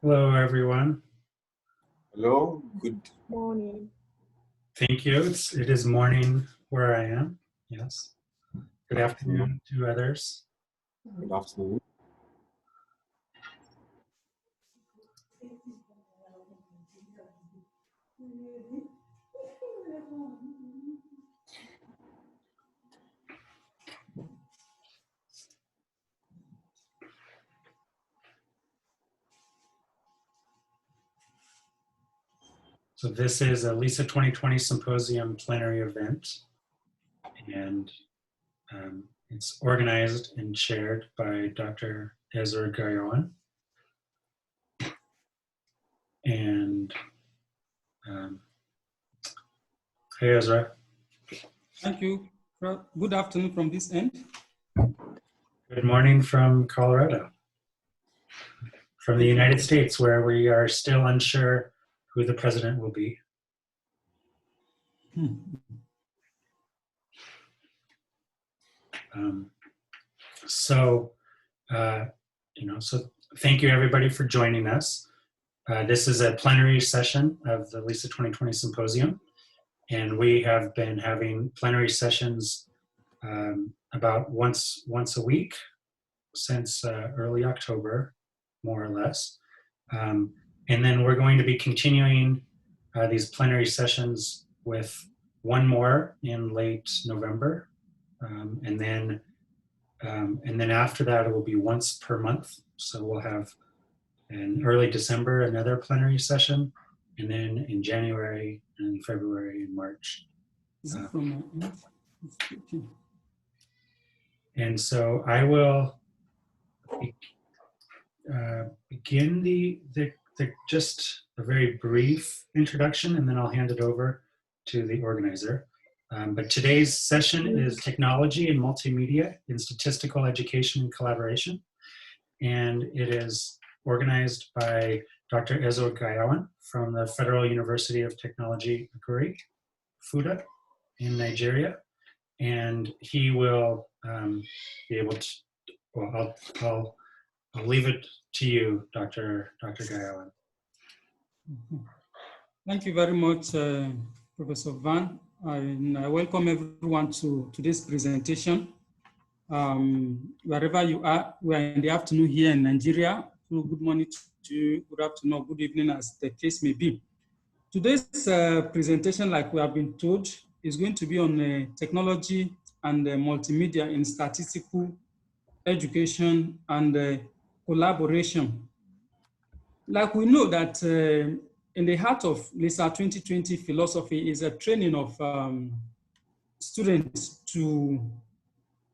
Hello, everyone. Hello, good morning. Thank you. It is morning where I am. Yes. Good afternoon to others. Good afternoon. So this is a LISA 2020 Symposium plenary event, and it's organized and chaired by Dr. Ezra Gayawan. And hey, Ezra. Thank you. Good afternoon from this end. Good morning from Colorado, from the United States, where we are still unsure who the president will be. So thank you everybody for joining us. This is a plenary session of the LISA 2020 Symposium, and we have been having plenary sessions about once a week since early October, more or less. And then we're going to be continuing these plenary sessions with one more in late November, and then after that it will be once per month. So we'll have in early December another plenary session, and then in January and February and March. And so I will begin just a very brief introduction, and then I'll hand it over to the organizer. But today's session is Technology and Multimedia in Statistical Education and Collaboration. And it is organized by Dr. Ezra Gayawan from the Federal University of Technology, Akure, FUTA, in Nigeria. And he will be able to, well, I'll leave it to you, Dr. Gayawan. Thank you very much, Professor Van. I welcome everyone to today's presentation. Wherever you are, we are in the afternoon here in Nigeria. So good morning to you, good afternoon, good evening, as the case may be. Today's presentation, like we have been told, is going to be on technology and multimedia in statistical education and collaboration. Like we know that in the heart of LISA 2020 philosophy is a training of students to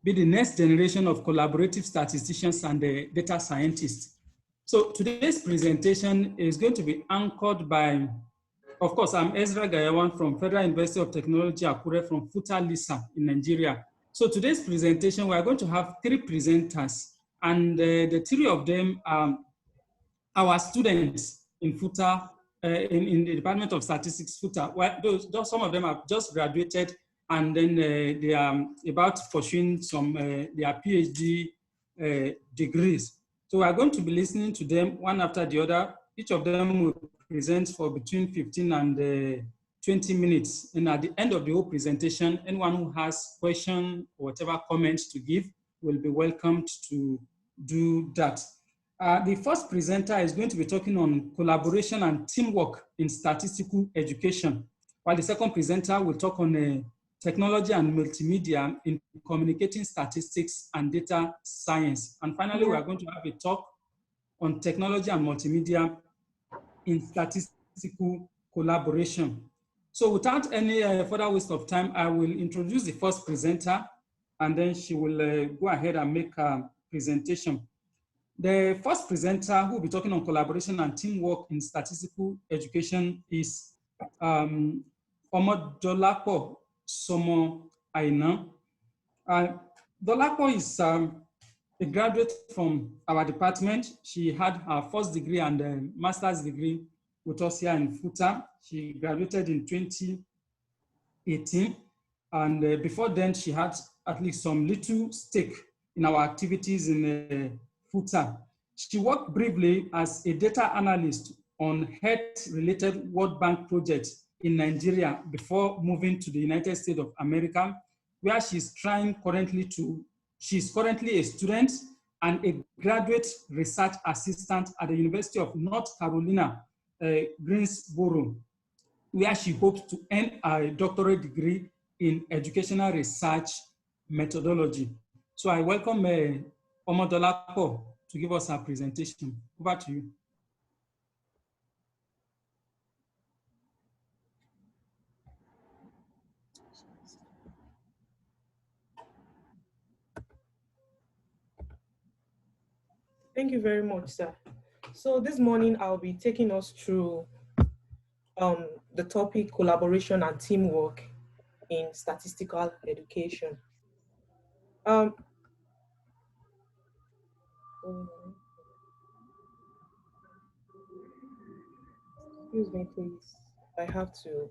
be the next generation of collaborative statisticians and data scientists. So today's presentation is going to be anchored by, of course, I'm Ezra Gayawan from Federal University of Technology, Akure, from FUTA-LISA in Nigeria. So today's presentation, we are going to have three presenters, and the three of them are our students in FUTA, in the Department of Statistics, FUTA. Well, some of them have just graduated, and then they are about pursuing some their PhD degrees. So we are going to be listening to them one after the other. Each of them will present for between 15 and 20 minutes. And at the end of the whole presentation, anyone who has questions or whatever comments to give will be welcomed to do that. The first presenter is going to be talking on collaboration and teamwork in statistical education, while the second presenter will talk on technology and multimedia in communicating statistics and data science. And finally, we are going to have a talk on technology and multimedia in statistical collaboration. So without any further waste of time, I will introduce the first presenter, and then she will go ahead and make a presentation. The first presenter who will be talking on collaboration and teamwork in statistical education is Omodolapo Somo Aina. Dolapo is a graduate from our department. She had her first degree and a master's degree with us here in FUTA. She graduated in 2018. And before then, she had at least some little stake in our activities in FUTA. She worked briefly as a data analyst on health-related World Bank projects in Nigeria before moving to the United States of America, where she's currently a student and a graduate research assistant at the University of North Carolina, Greensboro, where she hopes to earn a doctorate degree in educational research methodology. So I welcome Omodolapo to give us her presentation. Over to you. Thank you very much, sir. So this morning I'll be taking us through the topic collaboration and teamwork in statistical education. Excuse me, please. I have to.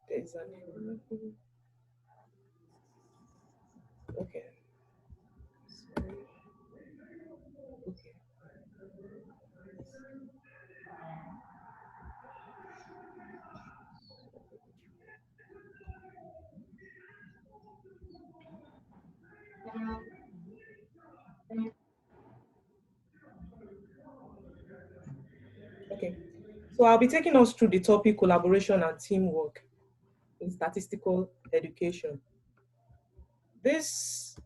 There's an. Okay. Sorry. Okay. Okay. So I'll be taking us through the topic collaboration and teamwork in statistical education. This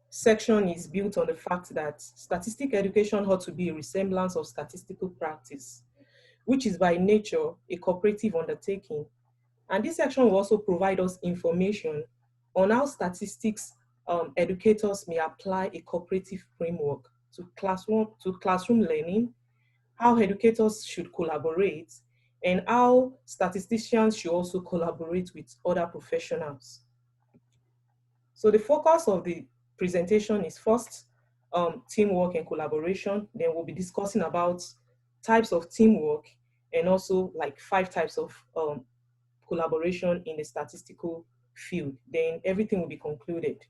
section is built on the fact that statistical education ought to be a resemblance of statistical practice, which is by nature a cooperative undertaking. And this section will also provide us information on how statistics educators may apply a cooperative framework to classroom learning, how educators should collaborate, and how statisticians should also collaborate with other professionals. So the focus of the presentation is first teamwork and collaboration. Then we'll be discussing about types of teamwork and also like 5 types of collaboration in the statistical field. Then everything will be concluded.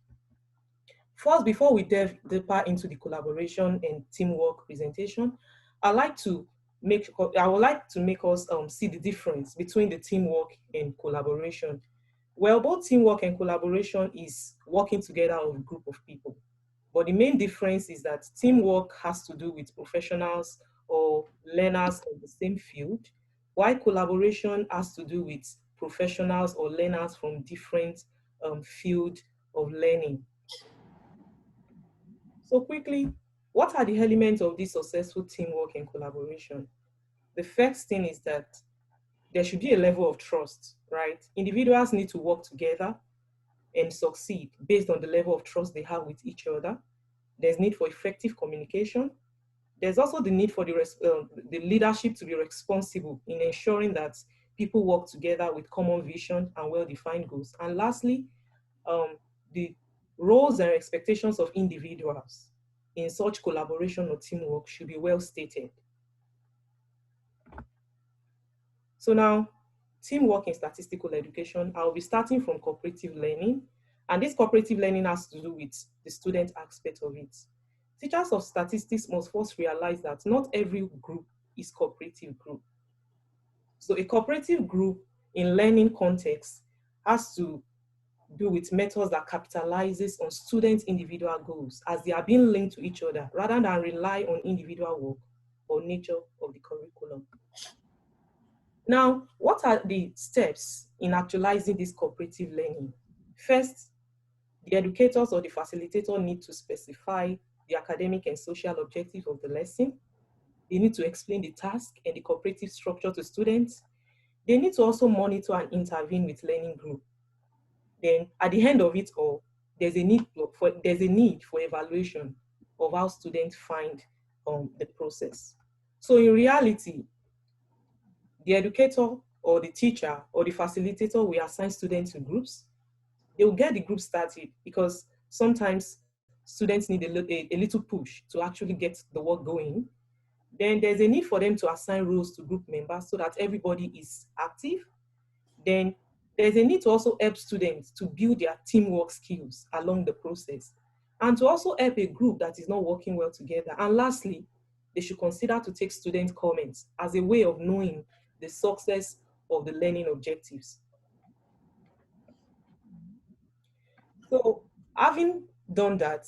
First, before we delve deeper into the collaboration and teamwork presentation, I would like to make us see the difference between the teamwork and collaboration. Well, both teamwork and collaboration is working together of a group of people. But the main difference is that teamwork has to do with professionals or learners of the same field, while collaboration has to do with professionals or learners from different field of learning. So quickly, what are the elements of this successful teamwork and collaboration? The first thing is that there should be a level of trust, right? Individuals need to work together and succeed based on the level of trust they have with each other. There's need for effective communication. There's also the need for the leadership to be responsible in ensuring that people work together with common vision and well-defined goals. And lastly, the roles and expectations of individuals in such collaboration or teamwork should be well stated. So now, teamwork in statistical education, I'll be starting from cooperative learning. And this cooperative learning has to do with the student aspect of it. Teachers of statistics must first realize that not every group is cooperative group. So a cooperative group in learning context has to do with methods that capitalizes on students' individual goals as they are being linked to each other rather than rely on individual work or nature of the curriculum. Now, what are the steps in actualizing this cooperative learning? First, the educators or the facilitator need to specify the academic and social objectives of the lesson. They need to explain the task and the cooperative structure to students. They need to also monitor and intervene with learning group. Then at the end of it all, there's a need for evaluation of how students find the process. So in reality, the educator or the teacher or the facilitator will assign students to groups. They will get the group started because sometimes students need a little push to actually get the work going. Then there's a need for them to assign roles to group members so that everybody is active. Then there's a need to also help students to build their teamwork skills along the process. and to also help a group that is not working well together. And lastly, they should consider to take student comments as a way of knowing the success of the learning objectives. So having done that,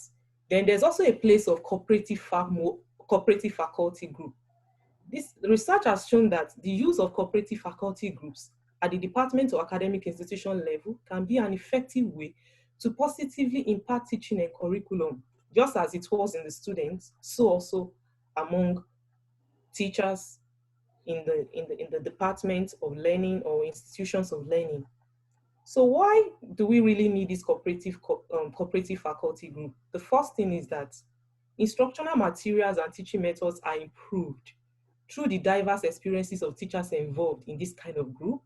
then there's also a place of cooperative faculty group. This research has shown that the use of cooperative faculty groups at the department or academic institution level can be an effective way to positively impact teaching and curriculum, just as it was in the students, so also among teachers in the department of learning or institutions of learning. So why do we really need this cooperative faculty group? The first thing is that instructional materials and teaching methods are improved through the diverse experiences of teachers involved in this kind of group.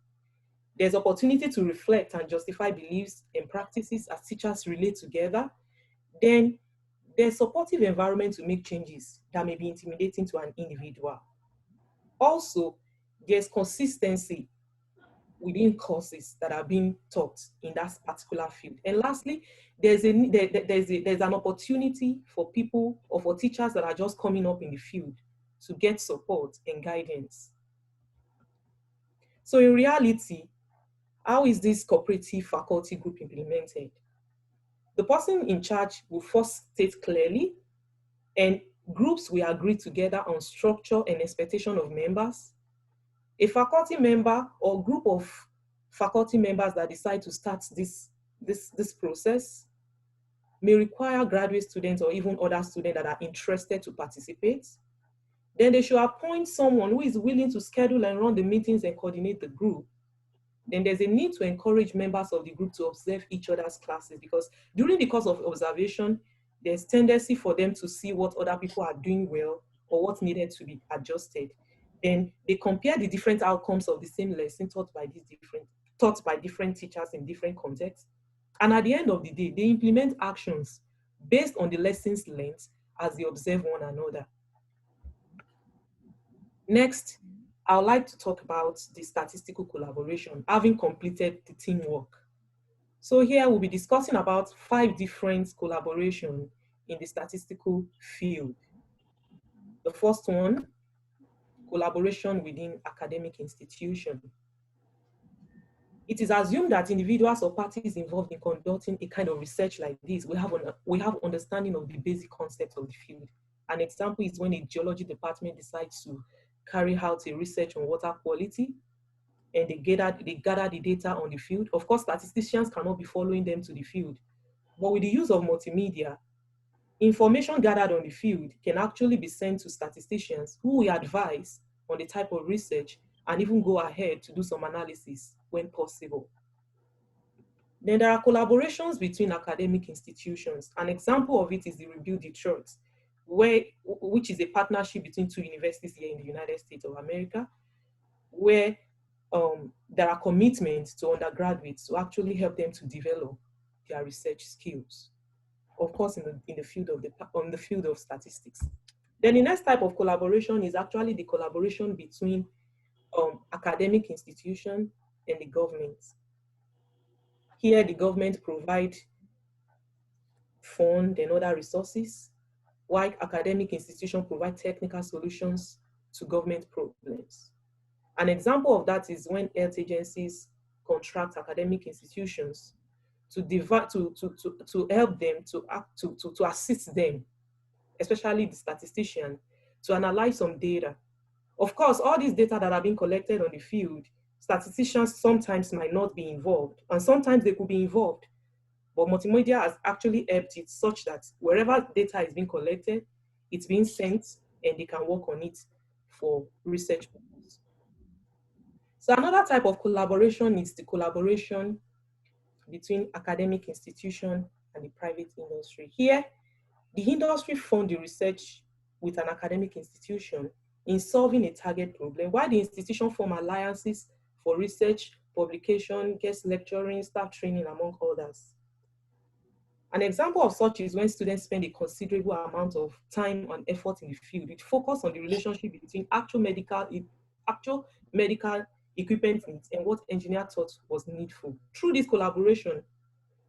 There's opportunity to reflect and justify beliefs and practices as teachers relate together. Then there's supportive environment to make changes that may be intimidating to an individual. Also, there's consistency within courses that are being taught in that particular field. And lastly, there's an opportunity for people or for teachers that are just coming up in the field to get support and guidance. So in reality, how is this cooperative faculty group implemented? The person in charge will first state clearly, and groups will agree together on structure and expectation of members. A faculty member or group of faculty members that decide to start this process may require graduate students or even other students that are interested to participate. Then they should appoint someone who is willing to schedule and run the meetings and coordinate the group. Then there's a need to encourage members of the group to observe each other's classes, because during the course of observation, there's tendency for them to see what other people are doing well or what needed to be adjusted. Then they compare the different outcomes of the same lesson taught by different teachers in different contexts. And at the end of the day, they implement actions based on the lessons learned as they observe one another. Next, I would like to talk about the statistical collaboration, having completed the teamwork. So here we'll be discussing about 5 different collaborations in the statistical field. The first one, collaboration within academic institutions. It is assumed that individuals or parties involved in conducting a kind of research like this will have understanding of the basic concepts of the field. An example is when a geology department decides to carry out a research on water quality, and they gather the data on the field. Of course, statisticians cannot be following them to the field, but with the use of multimedia, information gathered on the field can actually be sent to statisticians who will advise on the type of research and even go ahead to do some analysis when possible. Then there are collaborations between academic institutions. An example of it is the Rebuild Detroit, which is a partnership between 2 universities here in the United States of America, where there are commitments to undergraduates to actually help them to develop their research skills, of course, in the field of statistics. Then the next type of collaboration is actually the collaboration between academic institutions and the government. Here, the government provides funds and other resources, while academic institutions provide technical solutions to government problems. An example of that is when health agencies contract academic institutions to help them to assist them, especially the statistician, to analyze some data. Of course, all these data that are being collected on the field, statisticians sometimes might not be involved, and sometimes they could be involved. But multimedia has actually helped it such that wherever data is being collected, it's being sent and they can work on it for research purposes. So another type of collaboration is the collaboration between academic institution and the private industry. Here, the industry funds the research with an academic institution in solving a target problem, while the institution form alliances for research, publication, guest lecturing, staff training, among others. An example of such is when students spend a considerable amount of time and effort in the field, which focus on the relationship between actual medical equipment needs and what engineer thought was needful. Through this collaboration,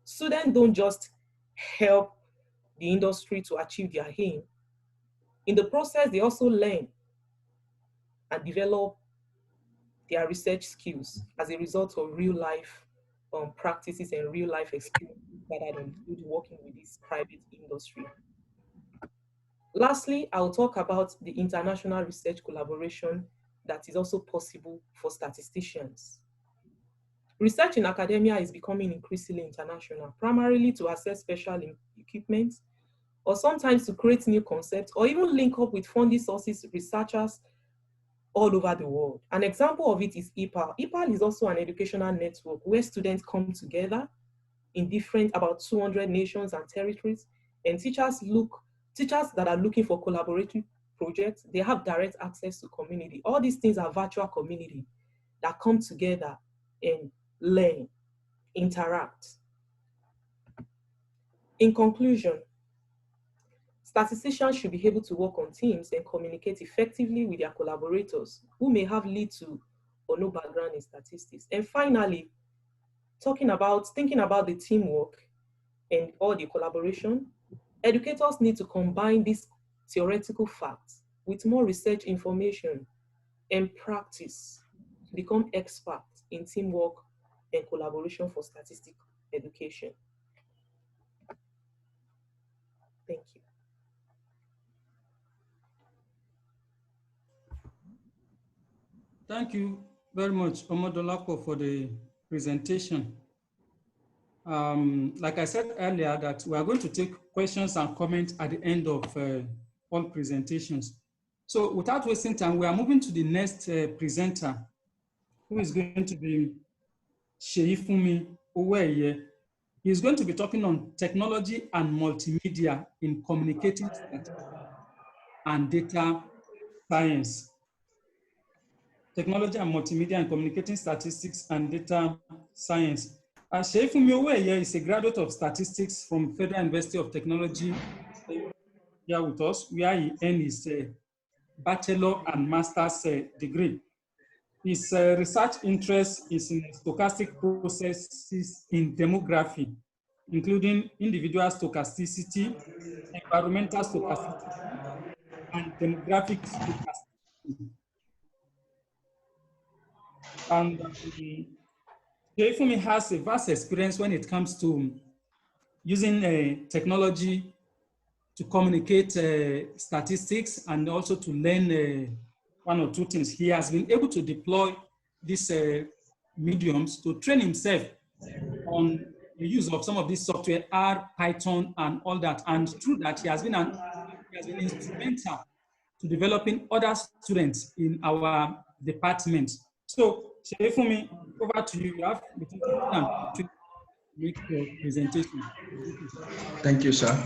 students don't just help the industry to achieve their aim. In the process, they also learn and develop their research skills as a result of real life practices and real life experiences gathered on field working with this private industry. Lastly, I'll talk about the international research collaboration that is also possible for statisticians. Research in academia is becoming increasingly international, primarily to access special equipment, or sometimes to create new concepts, or even link up with funding sources, researchers all over the world. An example of it is EPAL. EPAL is also an educational network where students come together in about 200 nations and territories, and teachers that are looking for collaborative projects, they have direct access to community. All these things are virtual community that come together and learn, interact. In conclusion, statisticians should be able to work on teams and communicate effectively with their collaborators who may have little or no background in statistics. And finally, thinking about the teamwork and all the collaboration, educators need to combine these theoretical facts with more research information and practice to become experts in teamwork and collaboration for statistical education. Thank you. Thank you very much, Omodolapo, for the presentation. Like I said earlier, that we are going to take questions and comments at the end of all presentations. So without wasting time, we are moving to the next presenter, who is going to be Sheifumi Oweye. He is going to be talking on technology and multimedia in communicating statistics and data science. Technology and multimedia and communicating statistics and data science. Sheifumi Oweye is a graduate of statistics from Federal University of Technology here with us, where he earned his bachelor and master's degree. His research interest is in stochastic processes in demography, including individual stochasticity, environmental stochasticity, and demographic stochasticity. And Sheifumi has a vast experience when it comes to using technology to communicate statistics and also to learn one or two things. He has been able to deploy these mediums to train himself on the use of some of this software, R, Python, and all that. And through that, he has been instrumental to developing other students in our department. So, Sheifumi, over to you. You have between 15 and 20 to make your presentation. Thank you, sir.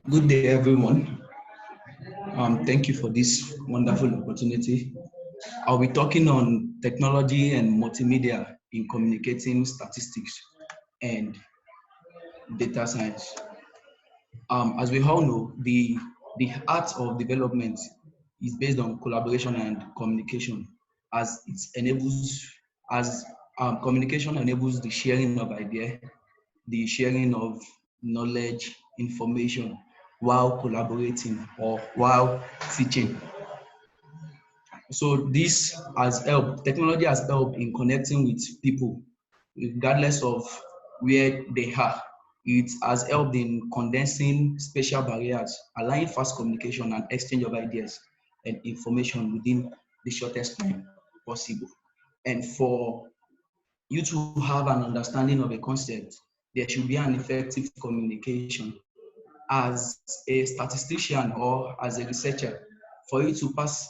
Good day, everyone. Thank you for this wonderful opportunity. I'll be talking on technology and multimedia in communicating statistics and data science. As we all know, the art of development is based on collaboration and communication, as communication enables the sharing of ideas, the sharing of knowledge, information, while collaborating or while teaching. So this has helped, technology has helped in connecting with people, regardless of where they are. It has helped in condensing spatial barriers, allowing fast communication and exchange of ideas and information within the shortest time possible. And for you to have an understanding of a concept, there should be an effective communication. As a statistician or as a researcher, for you to pass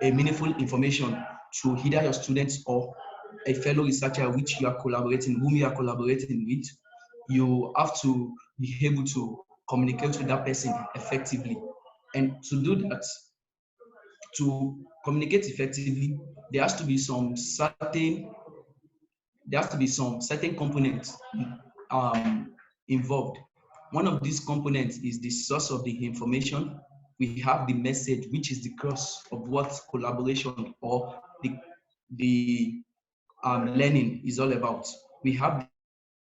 a meaningful information to either your students or a fellow researcher whom you are collaborating with, you have to be able to communicate with that person effectively. And to do that, to communicate effectively, there has to be some certain components involved. One of these components is the source of the information, we have the message, which is the crux of what collaboration or the learning is all about. We have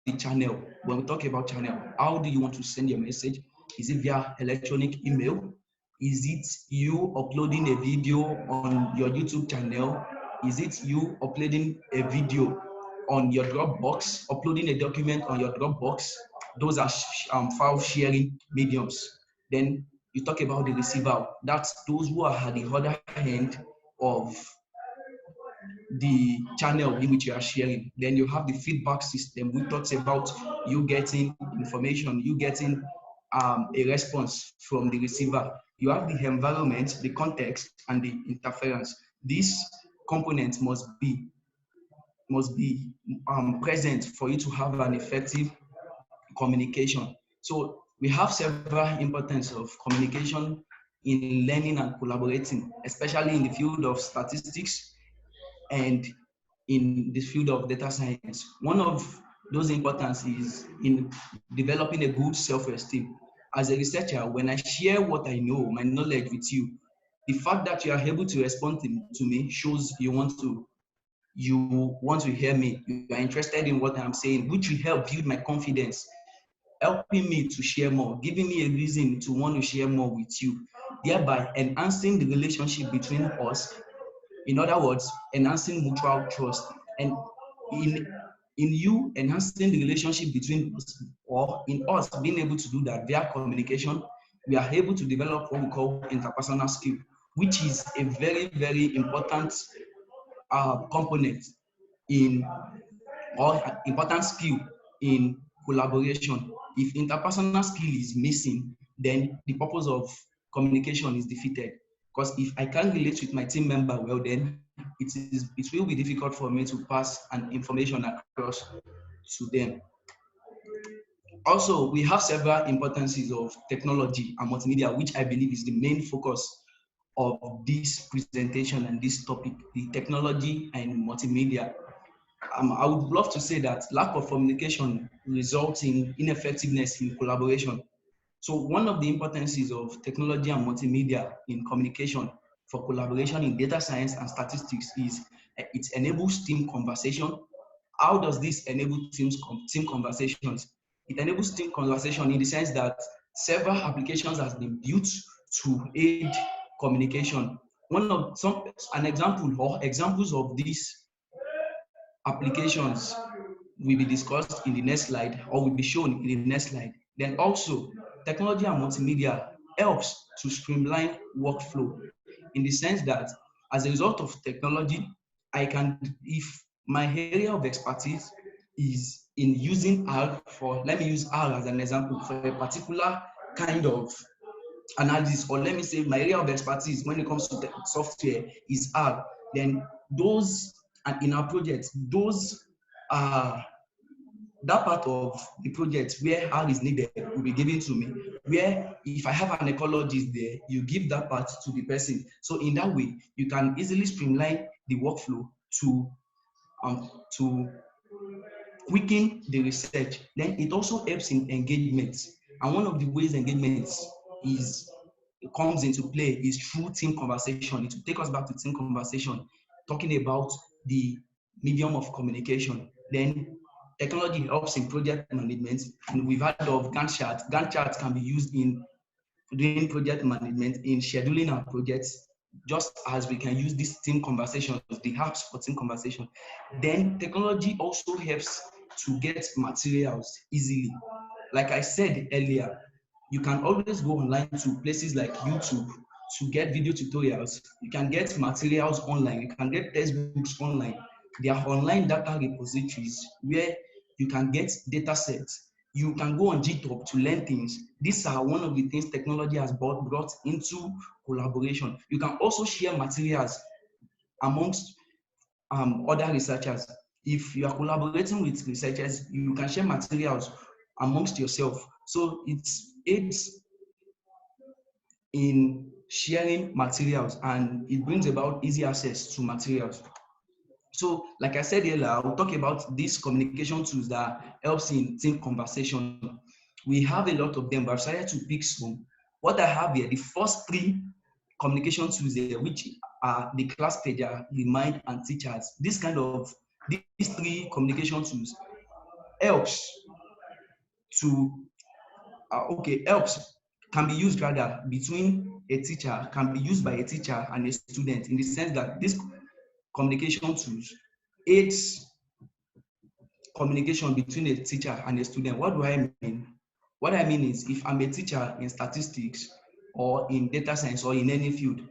the channel. When we talk about channel, how do you want to send your message? Is it via electronic email? Is it you uploading a video on your YouTube channel? Is it you uploading a video on your Dropbox, uploading a document on your Dropbox? Those are file sharing mediums. Then you talk about the receiver. That's those who are at the other end of the channel in which you are sharing. Then you have the feedback system, which talks about you getting information, you getting a response from the receiver. You have the environment, the context, and the interference. These components must be present for you to have an effective communication. So we have several importance of communication in learning and collaborating, especially in the field of statistics and in the field of data science. One of those importance is in developing a good self-esteem. As a researcher, when I share what I know, my knowledge with you, the fact that you are able to respond to me shows you want to hear me, you are interested in what I'm saying, which will help build my confidence, helping me to share more, giving me a reason to want to share more with you, thereby enhancing the relationship between us. In other words, enhancing mutual trust. And in you enhancing the relationship between us, or in us being able to do that via communication, we are able to develop what we call interpersonal skill, which is a very, very important component in, or important skill in collaboration. If interpersonal skill is missing, then the purpose of communication is defeated. Because if I can't relate with my team member well, then it will be difficult for me to pass an information across to them. Also, we have several importances of technology and multimedia, which I believe is the main focus of this presentation and this topic, the technology and multimedia. I would love to say that lack of communication results in ineffectiveness in collaboration. So one of the importances of technology and multimedia in communication for collaboration in data science and statistics is it enables team conversation. How does this enable team conversations? It enables team conversation in the sense that several applications has been built to aid communication. An example or examples of these applications will be discussed in the next slide, or will be shown in the next slide. Then also, technology and multimedia helps to streamline workflow in the sense that as a result of technology, I can, if my area of expertise is in using R for, let me use R as an example, for a particular kind of analysis, or let me say my area of expertise when it comes to software is R, then those, and in our projects, those that part of the project where R is needed will be given to me. Where if I have an ecologist there, you give that part to the person. So in that way, you can easily streamline the workflow to quicken the research. Then it also helps in engagement. And one of the ways engagement comes into play is through team conversation. It will take us back to team conversation, talking about the medium of communication. Then technology helps in project management, and we've heard of Gantt charts. Gantt charts can be used in doing project management, in scheduling our projects, just as we can use these team conversations, the apps for team conversation. Then technology also helps to get materials easily. Like I said earlier, you can always go online to places like YouTube to get video tutorials. You can get materials online. You can get textbooks online. There are online data repositories where you can get data sets. You can go on GitHub to learn things. These are one of the things technology has brought into collaboration. You can also share materials amongst other researchers. If you are collaborating with researchers, you can share materials amongst yourself. So it aids in sharing materials, and it brings about easy access to materials. So like I said earlier, I'll talk about these communication tools that helps in team conversation. We have a lot of them, but I've decided to pick some what I have here, the first three communication tools here, which are the class pager, remind, and teachers. These three communication tools helps to helps can be used rather between a teacher, can be used by a teacher and a student, in the sense that this communication tools aids communication between a teacher and a student. What do I mean? What I mean is, if I'm a teacher in statistics or in data science or in any field,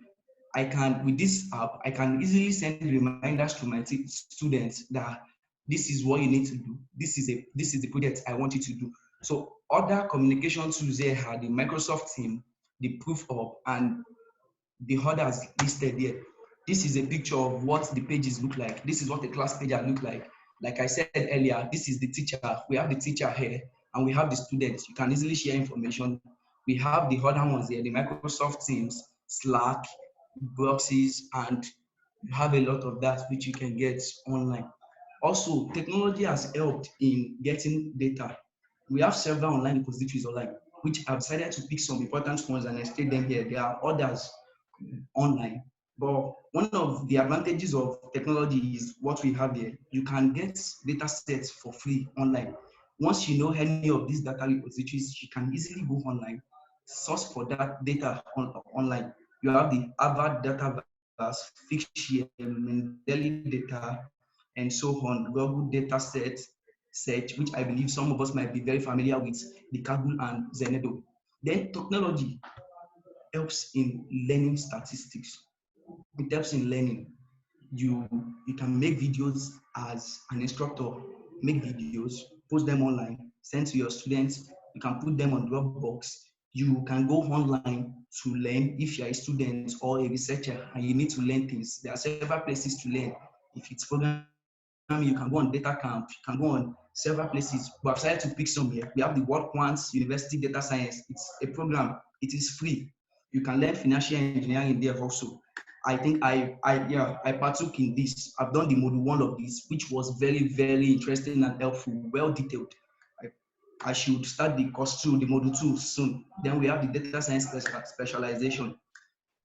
I can, with this app, I can easily send reminders to my students that this is what you need to do. This is the project I want you to do. So other communication tools there are the Microsoft Team, the Proof Up, and the others listed there. This is a picture of what the pages look like. This is what the class pager look like. Like I said earlier, this is the teacher. We have the teacher here, and we have the students. You can easily share information. We have the other ones here, the Microsoft Teams, Slack, boxes, and you have a lot of that which you can get online. Also, technology has helped in getting data. We have several online repositories online, which I've decided to pick some important ones and I state them here. There are others online, but one of the advantages of technology is what we have here. You can get data sets for free online. Once you know any of these data repositories, you can easily go online, source for that data online. You have the Harvard Dataverse, Figshare, Mendeley data, and so on, Google data set search, which I believe some of us might be very familiar with, the Kaggle and Zenedo. Then technology helps in learning statistics. It helps in learning. You can make videos as an instructor, make videos, post them online, send to your students. You can put them on Dropbox. You can go online to learn if you're a student or a researcher and you need to learn things. There are several places to learn. If it's programming, you can go on data camp, you can go on several places. But I've decided to pick some here. We have the World Quants University Data Science. It's a program, it is free. You can learn financial engineering there also. I think I partook in this. I've done the module 1 of this, which was very, very interesting and helpful, well detailed. I should start the course 2, the module 2 soon. Then we have the data science specialization,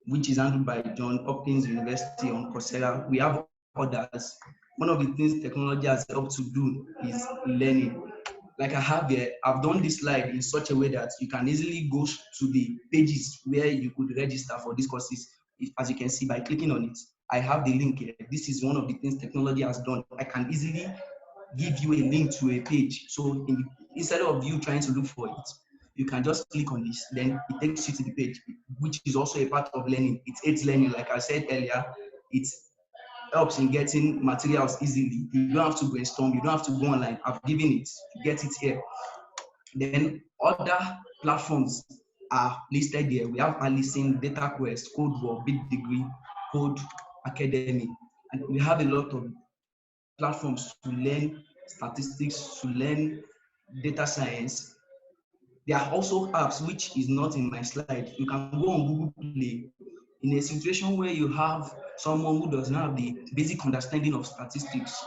which is handled by Johns Hopkins University on Coursera. We have others. One of the things technology has helped to do is learning. Like I have here, I've done this slide in such a way that you can easily go to the pages where you could register for these courses. As you can see, by clicking on it, I have the link here. This is one of the things technology has done. I can easily give you a link to a page. So instead of you trying to look for it, you can just click on this, then it takes you to the page, which is also a part of learning. It aids learning. Like I said earlier, it helps in getting materials easily. You don't have to brainstorm, you don't have to go online. I've given it, you get it here. Then other platforms are listed here. We have Alison, DataQuest, CodeWall, BitDegree, Code Academy, and we have a lot of platforms to learn statistics, to learn data science. There are also apps, which is not in my slide. You can go on Google Play. In a situation where you have someone who does not have the basic understanding of statistics,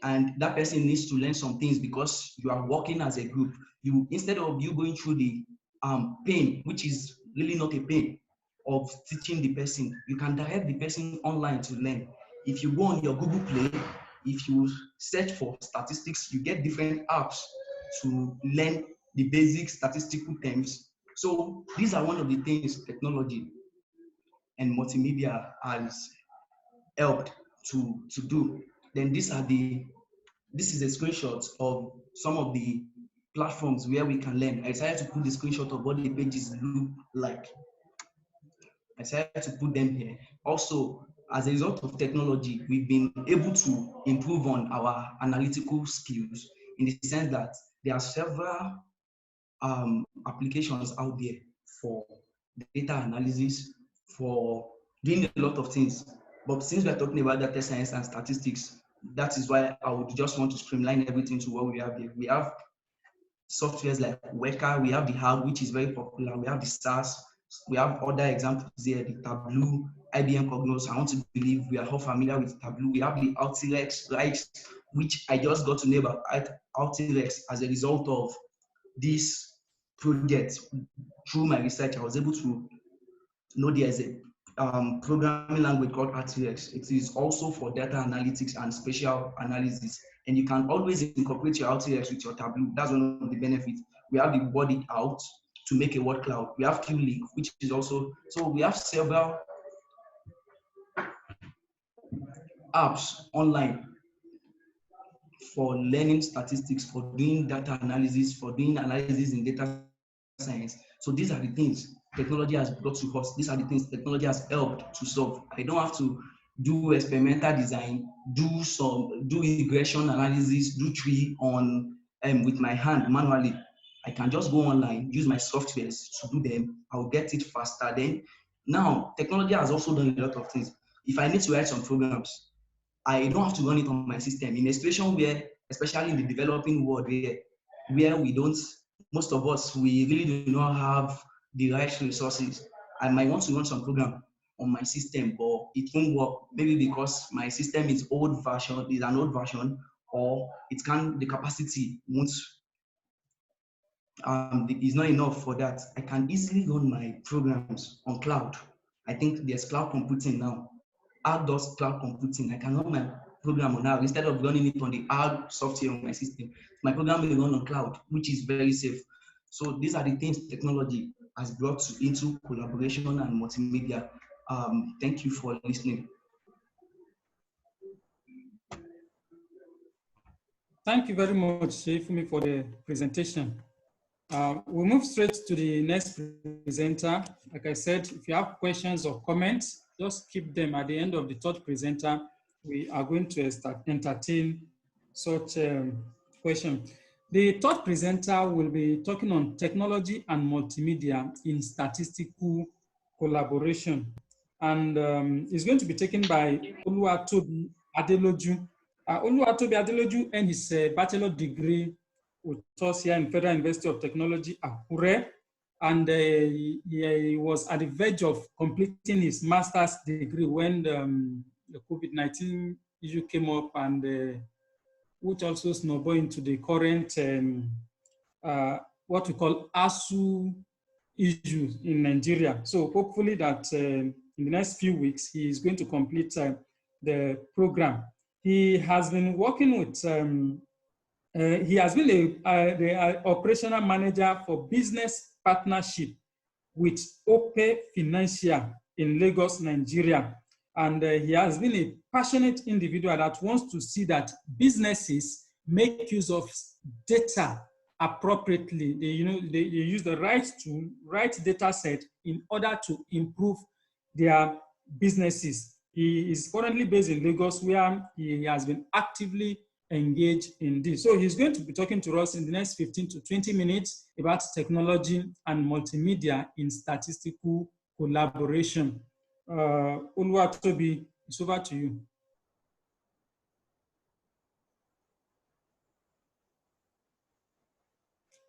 and that person needs to learn some things because you are working as a group. Instead of you going through the pain, which is really not a pain, of teaching the person, you can direct the person online to learn. If you go on your Google Play, if you search for statistics, you get different apps to learn the basic statistical terms. So these are one of the things technology and multimedia has helped to do. Then this is a screenshot of some of the platforms where we can learn. I decided to put the screenshot of what the pages look like. I decided to put them here. Also, as a result of technology, we've been able to improve on our analytical skills, in the sense that there are several applications out there for data analysis, for doing a lot of things. But since we're talking about data science and statistics, that is why I would just want to streamline everything to what we have here. We have softwares like Weka, we have the Hub, which is very popular, we have the SAS, we have other examples here, the Tableau, IBM Cognos. I want to believe we are all familiar with Tableau. We have the Altirex, right, which I just got to know about Altirex as a result of this project. Through my research, I was able to know there's a programming language called RTX. It is also for data analytics and spatial analysis. And you can always incorporate your RTX with your Tableau. That's one of the benefits. We have the word it out to make a word cloud. We have QLink, which is also, so we have several apps online for learning statistics, for doing data analysis, for doing analysis in data science. So these are the things technology has brought to us. These are the things technology has helped to solve. I don't have to do experimental design, do regression analysis, do tree on with my hand manually. I can just go online, use my softwares to do them. I'll get it faster. Then now technology has also done a lot of things. If I need to write some programs, I don't have to run it on my system. In a situation where, especially in the developing world, where we don't, most of us, we really do not have the right resources. I might want to run some program on my system, but it won't work. Maybe because my system is an old version, or it can, the capacity won't, is not enough for that. I can easily run my programs on cloud. I think there's cloud computing now. Does cloud computing. I can run my program on now instead of running it on the hard software on my system. My program will run on cloud, which is very safe. So these are the things technology has brought into collaboration and multimedia. Thank you for listening. Thank you very much, Sheifumi, for the presentation. We'll move straight to the next presenter. Like I said, if you have questions or comments, just keep them at the end of the third presenter. We are going to entertain such question. The third presenter will be talking on technology and multimedia in statistical collaboration. And it's going to be taken by Oluwatobi Adeloju. Oluwatobi Adeloju earned his bachelor degree with us here in Federal University of Technology, Akure, and he was at the verge of completing his master's degree when the COVID-19 issue came up, and which also snowballed into the current what we call ASU issues in Nigeria. So hopefully that in the next few weeks, he is going to complete the program. He has been working with he has been the operational manager for business partnership with Ope Financial in Lagos, Nigeria. And he has been a passionate individual that wants to see that businesses make use of data appropriately. They use the right data set in order to improve their businesses. He is currently based in Lagos, where he has been actively engaged in this. So he's going to be talking to us in the next 15 to 20 minutes about technology and multimedia in statistical collaboration. Oluwatobi, it's over to you.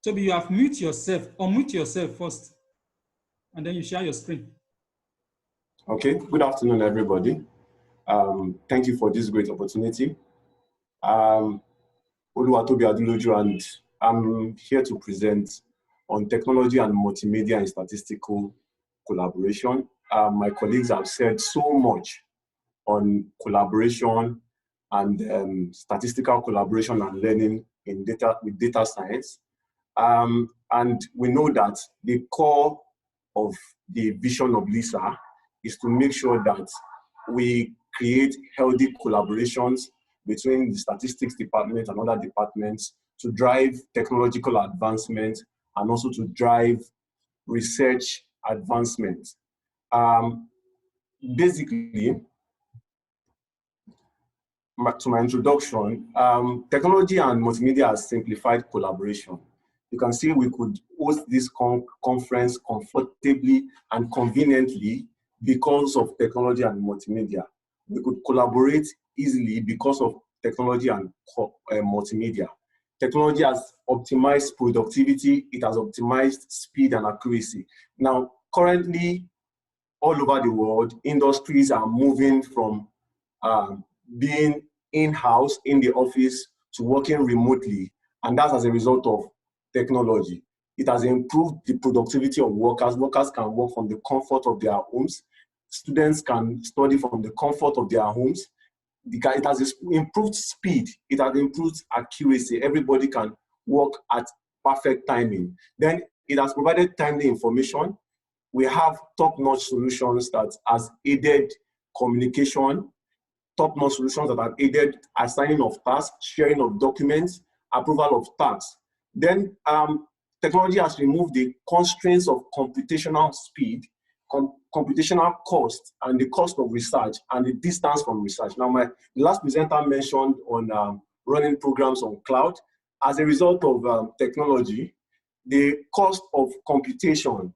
Toby, you have unmute yourself first, and then you share your screen. Okay, good afternoon, everybody. Thank you for this great opportunity. Oluwatobi Adeloju, and I'm here to present on technology and multimedia in statistical collaboration. My colleagues have said so much on collaboration and statistical collaboration and learning in with data science. And we know that the core of the vision of LISA is to make sure that we create healthy collaborations between the statistics department and other departments to drive technological advancement and also to drive research advancement. Basically, to my introduction, technology and multimedia has simplified collaboration. You can see we could host this conference comfortably and conveniently because of technology and multimedia. We could collaborate easily because of technology and multimedia. Technology has optimized productivity, it has optimized speed and accuracy. Now, currently, all over the world, industries are moving from being in-house, in the office, to working remotely, and that's as a result of technology. It has improved the productivity of workers. Workers can work from the comfort of their homes. Students can study from the comfort of their homes. It has improved speed. It has improved accuracy. Everybody can work at perfect timing. Then it has provided timely information. We have top-notch solutions that has aided communication, top-notch solutions that have aided assigning of tasks, sharing of documents, approval of tasks. Then technology has removed the constraints of computational speed, computational cost, and the cost of research, and the distance from research. Now, the last presenter mentioned on running programs on cloud. As a result of technology, the cost of computation,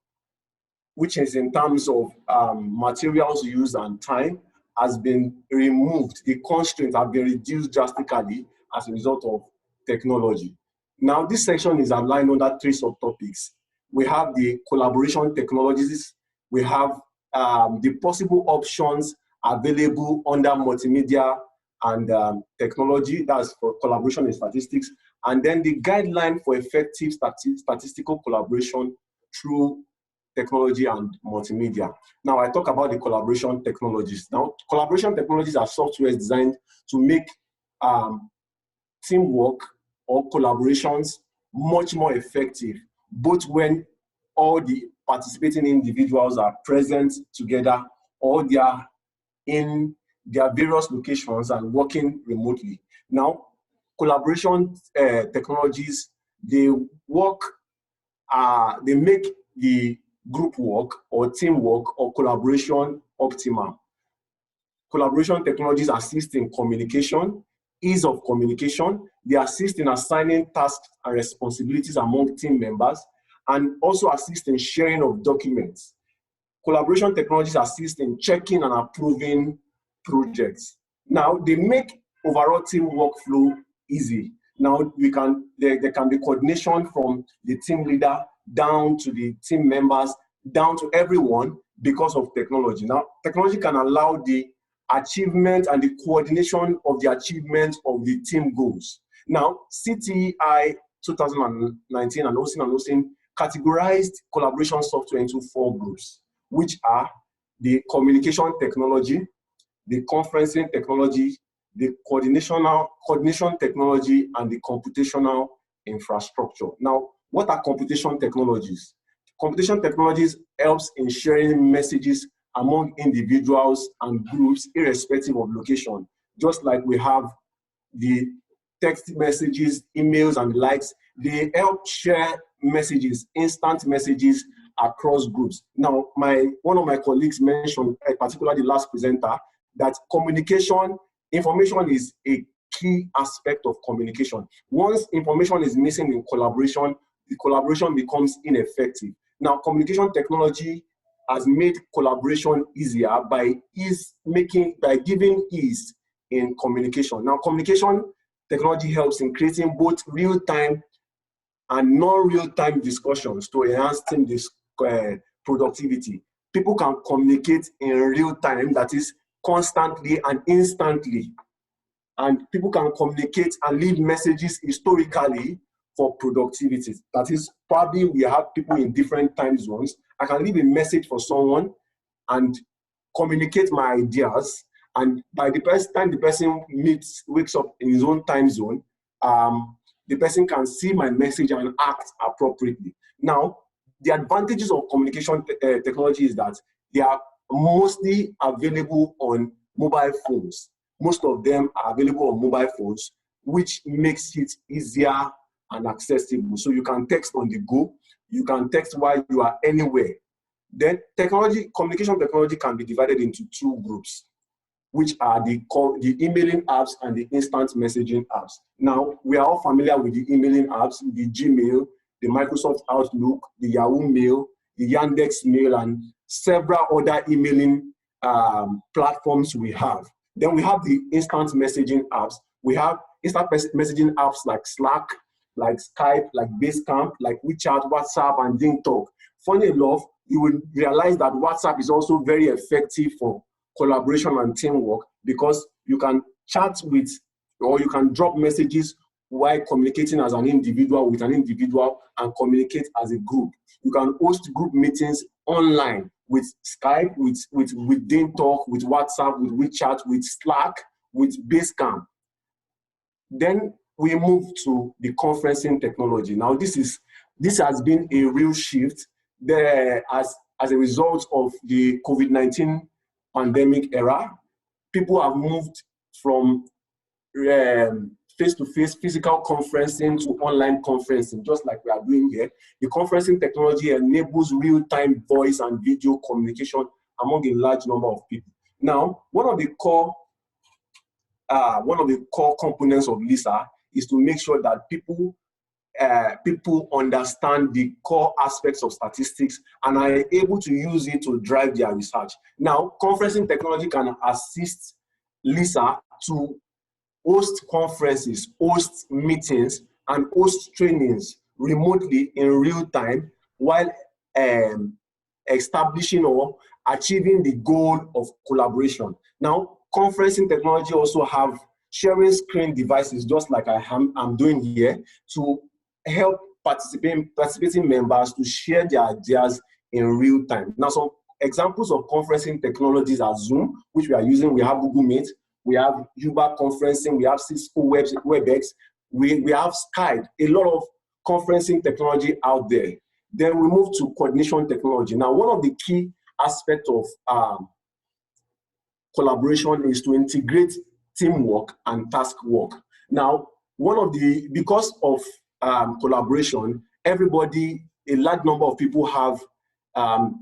which is in terms of materials used and time, has been removed. The constraints have been reduced drastically as a result of technology. Now, this section is outlined under 3 subtopics. We have the collaboration technologies. We have the possible options available under multimedia and technology, that's for collaboration in statistics, and then the guideline for effective statistical collaboration through technology and multimedia. Now, I talk about the collaboration technologies. Now, collaboration technologies are software designed to make teamwork or collaborations much more effective, both when all the participating individuals are present together or they are in their various locations and working remotely. Now, collaboration technologies, they make the group work or teamwork or collaboration optimal. Collaboration technologies assist in communication, ease of communication. They assist in assigning tasks and responsibilities among team members, and also assist in sharing of documents. Collaboration technologies assist in checking and approving projects. Now, they make overall team workflow easy. Now, there can be coordination from the team leader down to the team members, down to everyone because of technology. Now, technology can allow the achievement and the coordination of the achievement of the team goals. Now, CTI 2019 and OSIN categorized collaboration software into 4 groups, which are the communication technology, the conferencing technology, the coordination technology, and the computational infrastructure. Now, what are computation technologies? Computation technologies helps in sharing messages among individuals and groups irrespective of location. Just like we have the text messages, emails, and the likes, they help share messages, instant messages across groups. Now, one of my colleagues mentioned, particularly the last presenter, that information is a key aspect of communication. Once information is missing in collaboration, the collaboration becomes ineffective. Now, communication technology has made collaboration easier by giving ease in communication. Now, communication technology helps in creating both real-time and non-real-time discussions to enhance team productivity. People can communicate in real time, that is constantly and instantly. And people can communicate and leave messages historically for productivity. That is, probably we have people in different time zones. I can leave a message for someone and communicate my ideas. And by the time the person wakes up in his own time zone, the person can see my message and act appropriately. Now, the advantages of communication technology is that they are mostly available on mobile phones. Most of them are available on mobile phones, which makes it easier and accessible. So you can text on the go, you can text while you are anywhere. Then communication technology can be divided into 2 groups, which are the emailing apps and the instant messaging apps. Now, we are all familiar with the emailing apps, the Gmail, the Microsoft Outlook, the Yahoo Mail, the Yandex Mail, and several other emailing platforms we have. Then we have the instant messaging apps. We have instant messaging apps like Slack, like Skype, like Basecamp, like WeChat, WhatsApp, and DingTalk. Funny enough, you will realize that WhatsApp is also very effective for collaboration and teamwork because you can chat with, or you can drop messages while communicating as an individual with an individual and communicate as a group. You can host group meetings online with Skype, with DaneTalk, with WhatsApp, with WeChat, with Slack, with Basecamp. Then we move to the conferencing technology. Now, this has been a real shift there as a result of the COVID-19 pandemic era. People have moved from face-to-face physical conferencing to online conferencing, just like we are doing here. The conferencing technology enables real-time voice and video communication among a large number of people. Now, one of the core components of LISA is to make sure that people understand the core aspects of statistics and are able to use it to drive their research. Now, conferencing technology can assist LISA to host conferences, host meetings, and host trainings remotely in real time while establishing or achieving the goal of collaboration. Now, conferencing technology also have sharing screen devices, just like I'm doing here, to help participating members to share their ideas in real time. Now, some examples of conferencing technologies are Zoom, which we are using. We have Google Meet, we have Uber conferencing, we have Cisco WebEx, we have Skype, a lot of conferencing technology out there. Then we move to coordination technology. Now, one of the key aspects of collaboration is to integrate teamwork and task work. Now, because of collaboration, a large number of people have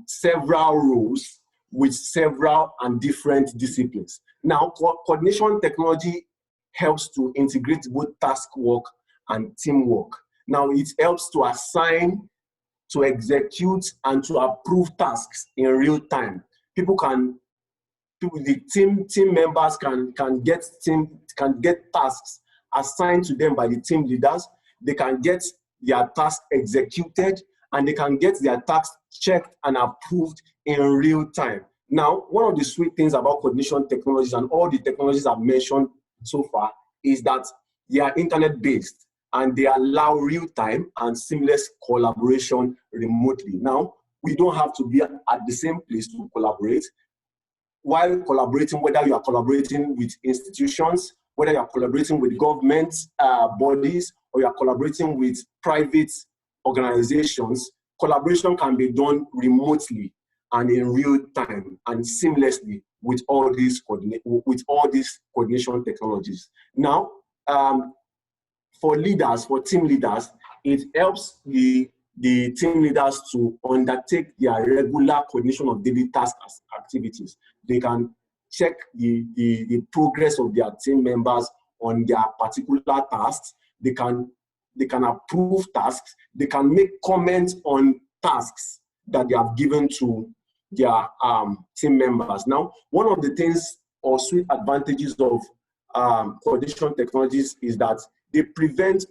several roles with several and different disciplines. Now, coordination technology helps to integrate both task work and teamwork. Now, it helps to assign, to execute, and to approve tasks in real time. The team members can get tasks assigned to them by the team leaders. They can get their tasks executed, and they can get their tasks checked and approved in real time. Now, one of the sweet things about coordination technologies and all the technologies I've mentioned so far is that they are internet-based and they allow real-time and seamless collaboration remotely. Now, we don't have to be at the same place to collaborate. While collaborating, whether you are collaborating with institutions, whether you are collaborating with government bodies, or you are collaborating with private organizations, collaboration can be done remotely and in real time and seamlessly with all these coordination technologies. Now, for team leaders, it helps the team leaders to undertake their regular coordination of daily tasks activities. They can check the progress of their team members on their particular tasks. They can approve tasks. They can make comments on tasks that they have given to their team members. Now, one of the things or sweet advantages of coordination technologies is that they prevent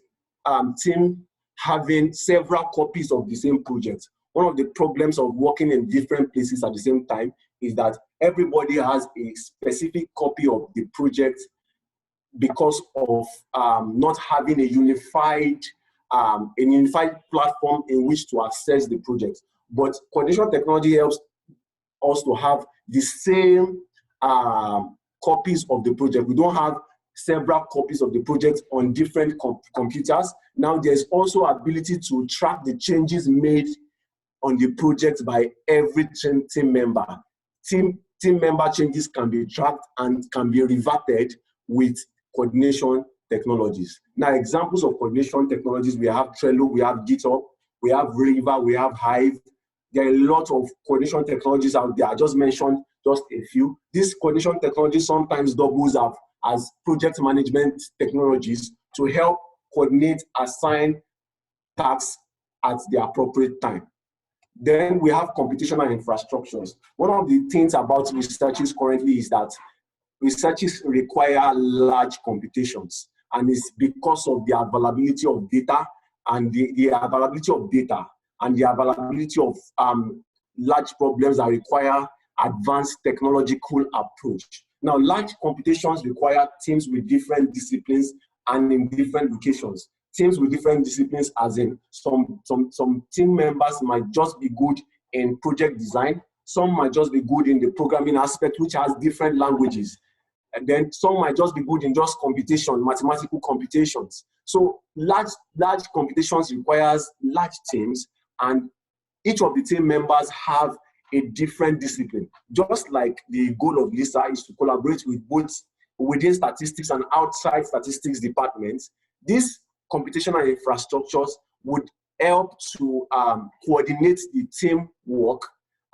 team having several copies of the same project. One of the problems of working in different places at the same time is that everybody has a specific copy of the project because of not having a unified platform in which to access the project. But coordination technology helps us to have the same copies of the project. We don't have several copies of the project on different computers. Now there's also ability to track the changes made on the project by every team member. Team member changes can be tracked and can be reverted with coordination technologies. Now, examples of coordination technologies, we have Trello, we have GitHub, we have River, we have Hive. There are a lot of coordination technologies out there. I just mentioned just a few. This coordination technology sometimes doubles up as project management technologies to help coordinate, assign tasks at the appropriate time. Then we have computational infrastructures. One of the things about researches currently is that researches require large computations, and it's because of the availability of data and the availability of data and the availability of large problems that require advanced technological approach. Now, large computations require teams with different disciplines and in different locations. Teams with different disciplines, as in some team members might just be good in project design, some might just be good in the programming aspect, which has different languages. And then some might just be good in just computation, mathematical computations. So large computations requires large teams, and each of the team members have a different discipline. Just like the goal of LISA is to collaborate with both within statistics and outside statistics departments, these computational infrastructures would help to coordinate the team work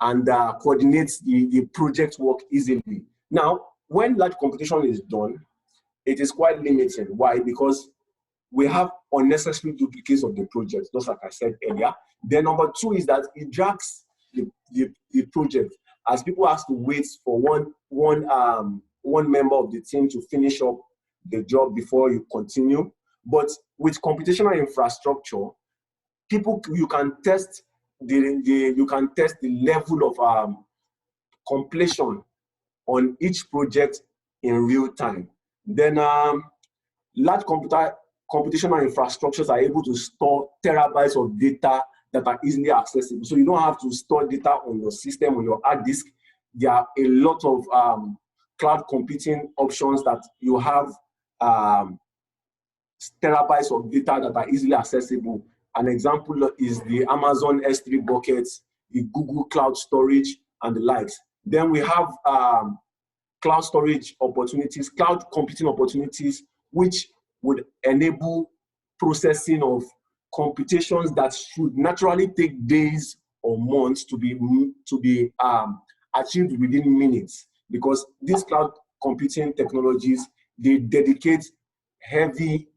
and coordinate the project work easily. Now, when large computation is done, it is quite limited. Why? Because we have unnecessary duplicates of the project, just like I said earlier. Then number two is that it drags the project, as people have to wait for one member of the team to finish up the job before you continue. But with computational infrastructure, you can test the level of completion on each project in real time. Then large computational infrastructures are able to store terabytes of data that are easily accessible. So you don't have to store data on your system, on your hard disk. There are a lot of cloud computing options that you have terabytes of data that are easily accessible. An example is the Amazon S3 buckets, the Google Cloud Storage, and the likes. Then we have cloud storage opportunities, cloud computing opportunities, which would enable processing of computations that should naturally take days or months to be achieved within minutes, because these cloud computing technologies, they dedicate heavy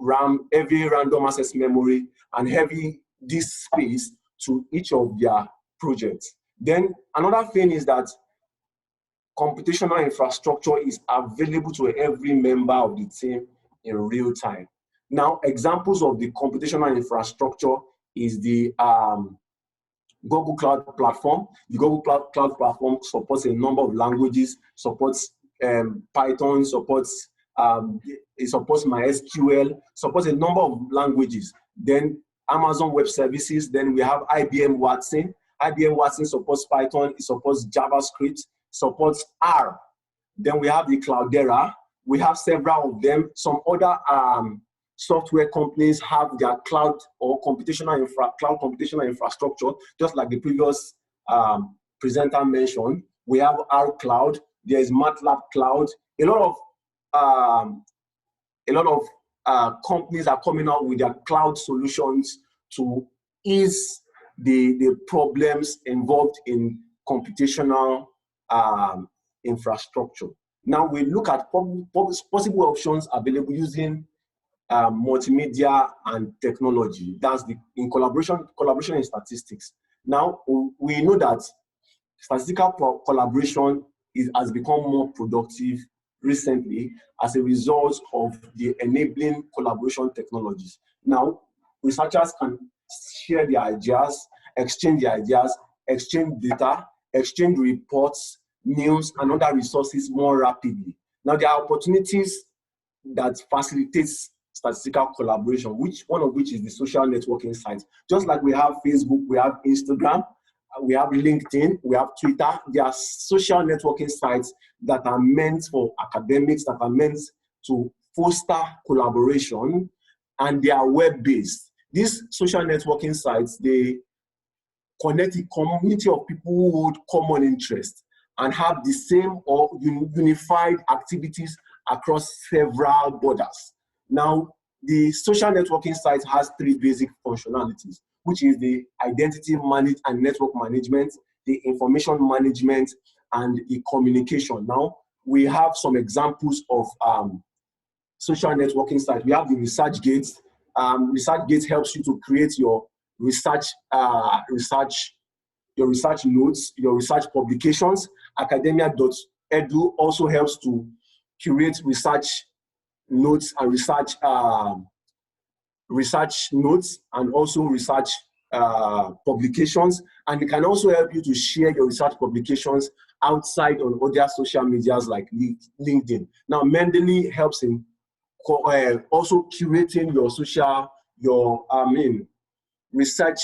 RAM, heavy random access memory, and heavy disk space to each of their projects. Then another thing is that computational infrastructure is available to every member of the team in real time. Now, examples of the computational infrastructure is the Google Cloud Platform. The Google Cloud Platform supports a number of languages, supports Python, supports it supports MySQL, supports a number of languages. Then Amazon Web Services. Then we have IBM Watson. IBM Watson supports Python. It supports JavaScript. Supports R. Then we have the Cloudera. We have several of them. Some other software companies have their cloud or computational infrastructure, just like the previous presenter mentioned. We have R Cloud. There is MATLAB Cloud. A lot of companies are coming out with their cloud solutions to ease the problems involved in computational infrastructure. Now we look at possible options available using multimedia and technology. That's in collaboration in statistics. Now we know that statistical collaboration has become more productive recently as a result of the enabling collaboration technologies. Now researchers can share their ideas, exchange data, exchange reports, news, and other resources more rapidly. Now, there are opportunities that facilitates statistical collaboration, one of which is the social networking sites. Just like we have Facebook, we have Instagram, we have LinkedIn, we have Twitter. There are social networking sites that are meant for academics, that are meant to foster collaboration, and they are web-based. These social networking sites, they connect a community of people with common interests and have the same or unified activities across several borders. Now, the social networking site has three basic functionalities, which is the identity and network management, the information management, and the communication. Now, we have some examples of social networking sites. We have the ResearchGate. ResearchGate helps you to create your research notes, your research publications. Academia.edu also helps to curate research notes and research notes and also research publications. And it can also help you to share your research publications outside on other social medias like LinkedIn. Now, Mendeley helps in also curating your research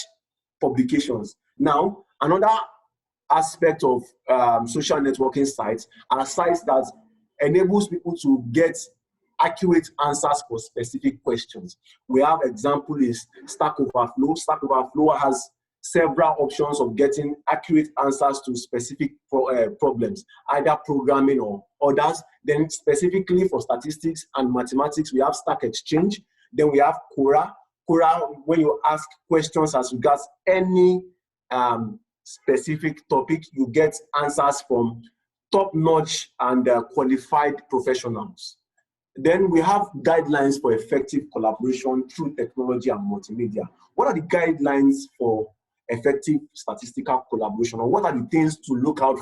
publications. Now, another aspect of social networking sites are sites that enables people to get accurate answers for specific questions. We have example is Stack Overflow. Stack Overflow has several options of getting accurate answers to specific problems, either programming or others. Then specifically for statistics and mathematics, we have Stack Exchange. Then we have Quora. Quora, when you ask questions as regards any specific topic, you get answers from top-notch and qualified professionals. Then we have guidelines for effective collaboration through technology and multimedia. What are the guidelines for effective statistical collaboration, or what are the things to look out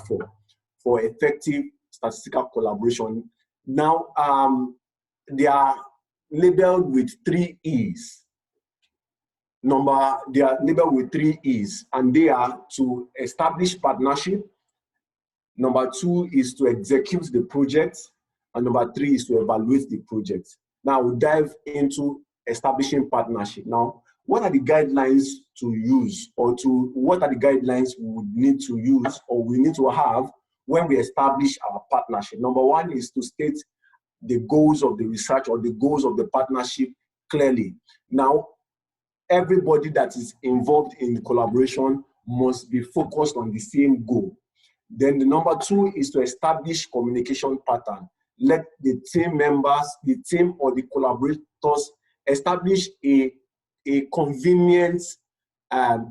for effective statistical collaboration? Now, they are labeled with 3 E's. They are labeled with 3 E's, and they are to establish partnership. Number 2 is to execute the project. And number 3 is to evaluate the project. Now we'll dive into establishing partnership. Now, what are the guidelines to use, or what are the guidelines we would need to use or we need to have when we establish our partnership? Number 1 is to state the goals of the research or the goals of the partnership clearly. Now, everybody that is involved in the collaboration must be focused on the same goal. Then the number 2 is to establish communication pattern. Let the team members, the team or the collaborators establish a convenient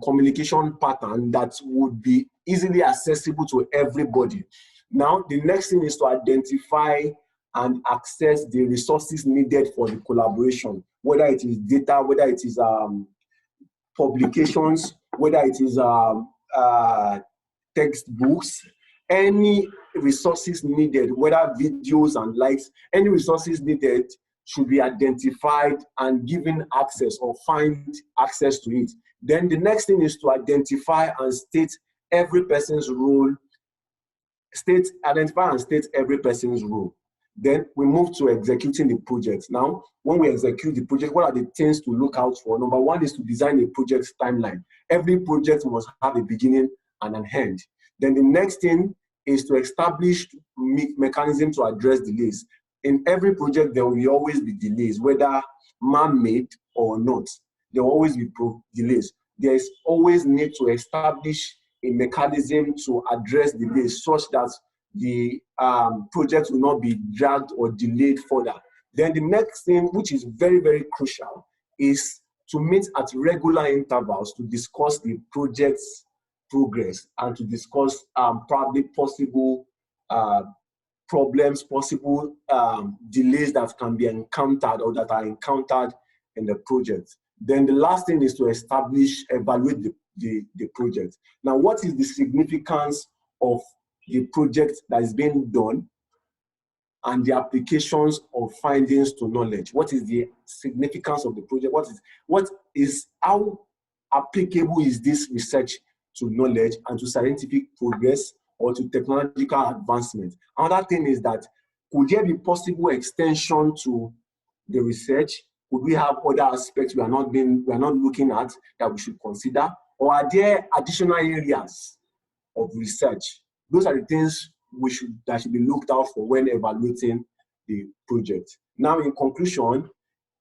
communication pattern that would be easily accessible to everybody. Now, the next thing is to identify and access the resources needed for the collaboration, whether it is data, whether it is publications, whether it is textbooks, any resources needed, whether videos and likes, any resources needed should be identified and given access or find access to it. Then the next thing is to identify and state every person's role, identify and state every person's role. Then we move to executing the project. Now, when we execute the project, what are the things to look out for? Number 1 is to design a project timeline. Every project must have a beginning and an end. Then the next thing is to establish mechanism to address delays. In every project, there will always be delays, whether man-made or not. There will always be delays. There is always need to establish a mechanism to address delays such that the project will not be dragged or delayed further. Then the next thing, which is very, very crucial, is to meet at regular intervals to discuss the project's progress and to discuss probably possible problems, possible delays that can be encountered or that are encountered in the project. Then the last thing is to evaluate the project. Now, what is the significance of the project that is being done and the applications of findings to knowledge? What is the significance of the project? How applicable is this research to knowledge and to scientific progress or to technological advancement? Another thing is that, could there be possible extension to the research? Could we have other aspects we are not looking at that we should consider? Or are there additional areas of research? Those are the things that should be looked out for when evaluating the project. Now, in conclusion,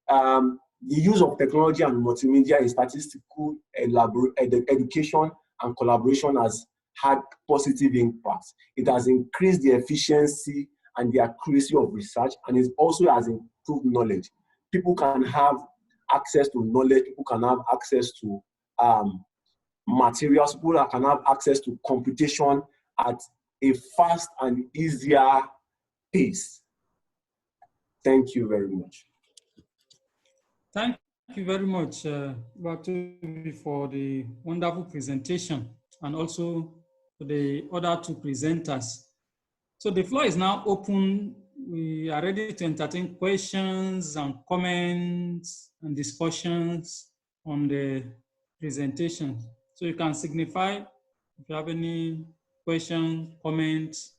the use of technology and multimedia in statistical education and collaboration has had positive impacts. It has increased the efficiency and the accuracy of research, and it also has improved knowledge. People can have access to knowledge, people can have access to materials, people can have access to computation at a fast and easier pace. Thank you very much. Thank you very much, Dr. for the wonderful presentation, and also for the other 2 presenters. So the floor is now open. We are ready to entertain questions and comments and discussions on the presentation. So you can signify if you have any questions, comments.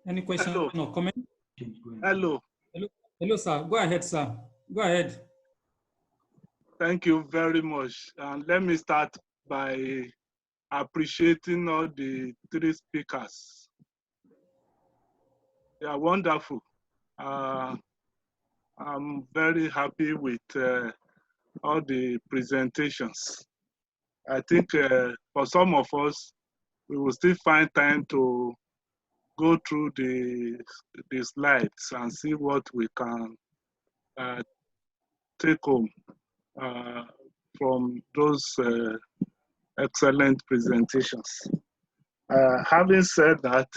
Any question Hello. or comment? Hello. Hello, hello, sir. Go ahead, sir. Go ahead. Thank you very much. And let me start by appreciating all the three speakers. They are wonderful. I'm very happy with all the presentations. I think for some of us, we will still find time to go through the slides and see what we can take home from those excellent presentations. Having said that,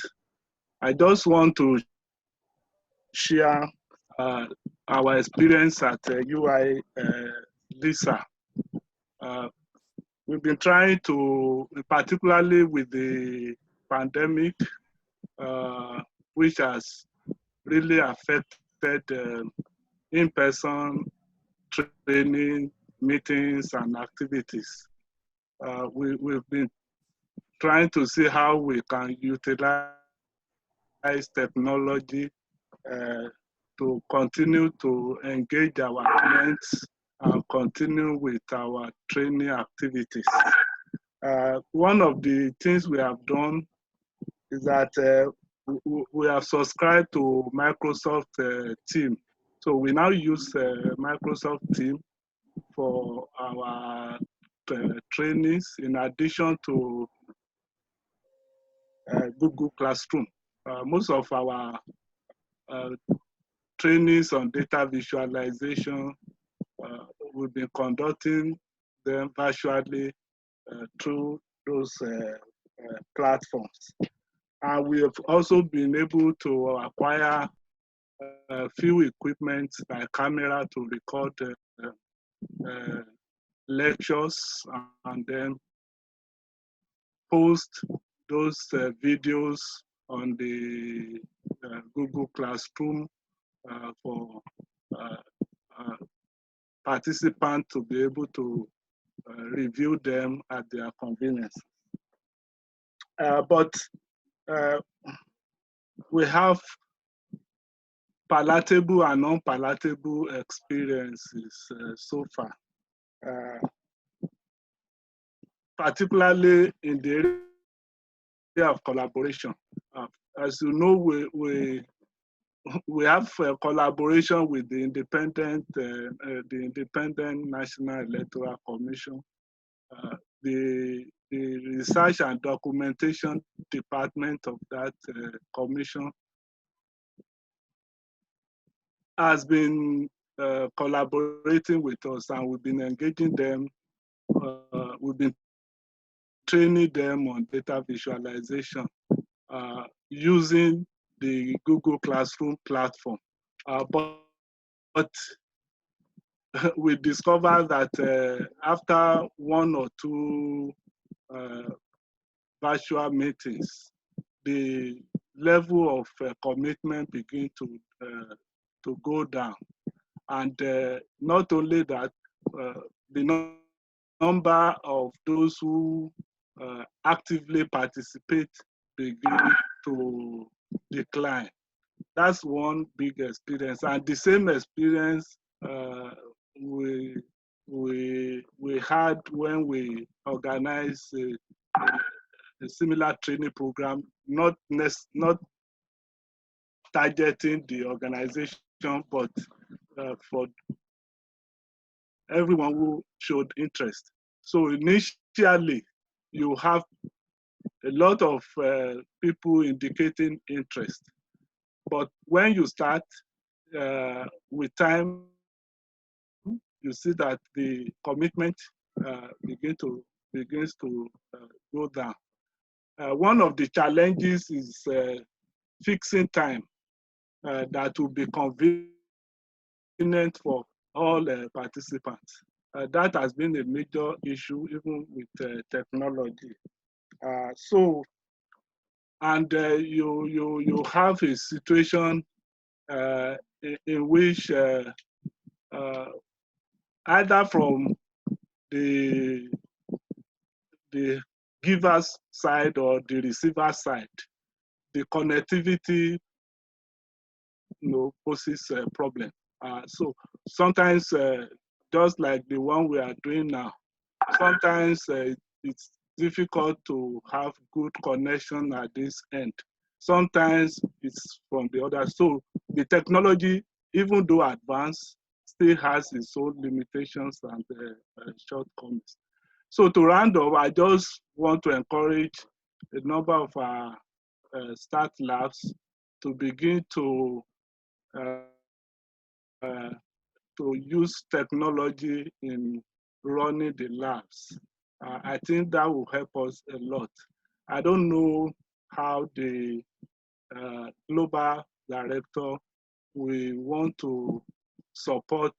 I just want to share our experience at UI-LISA. We've been trying to, particularly with the pandemic, which has really affected in-person training, meetings, and activities. We've been trying to see how we can utilize technology to continue to engage our clients and continue with our training activities. One of the things we have done is that we have subscribed to Microsoft Teams. So we now use Microsoft Teams for our trainings in addition to Google Classroom. Most of our trainings on data visualization, we've been conducting them virtually through those platforms. And we have also been able to acquire a few equipment like camera to record lectures and then post those videos on the Google Classroom for participants to be able to review them at their convenience. But we have palatable and non-palatable experiences so far, particularly in the area of collaboration. As you know, we have a collaboration with the independent National Electoral Commission. The research and documentation department of that commission has been collaborating with us, and we've been engaging them. We've been training them on data visualization using the Google Classroom platform. But we discovered that after one or two virtual meetings, the level of commitment begin to go down. And not only that, the number of those who actively participate begin to decline. That's one big experience. And the same experience we had when we organized a similar training program, not targeting the organization, but for everyone who showed interest. So initially, you have a lot of people indicating interest. But when you start, with time, you see that the commitment begins to go down. One of the challenges is fixing time that will be convenient for all participants. That has been a major issue even with technology. You have a situation in which either from the giver's side or the receiver's side, the connectivity, poses a problem. So sometimes, just like the one we are doing now, sometimes it's difficult to have good connection at this end. Sometimes it's from the other. So the technology, even though advanced, still has its own limitations and shortcomings. So to round up, I just want to encourage a number of our STAT labs to begin to use technology in running the labs. I think that will help us a lot. I don't know how the global director will want to support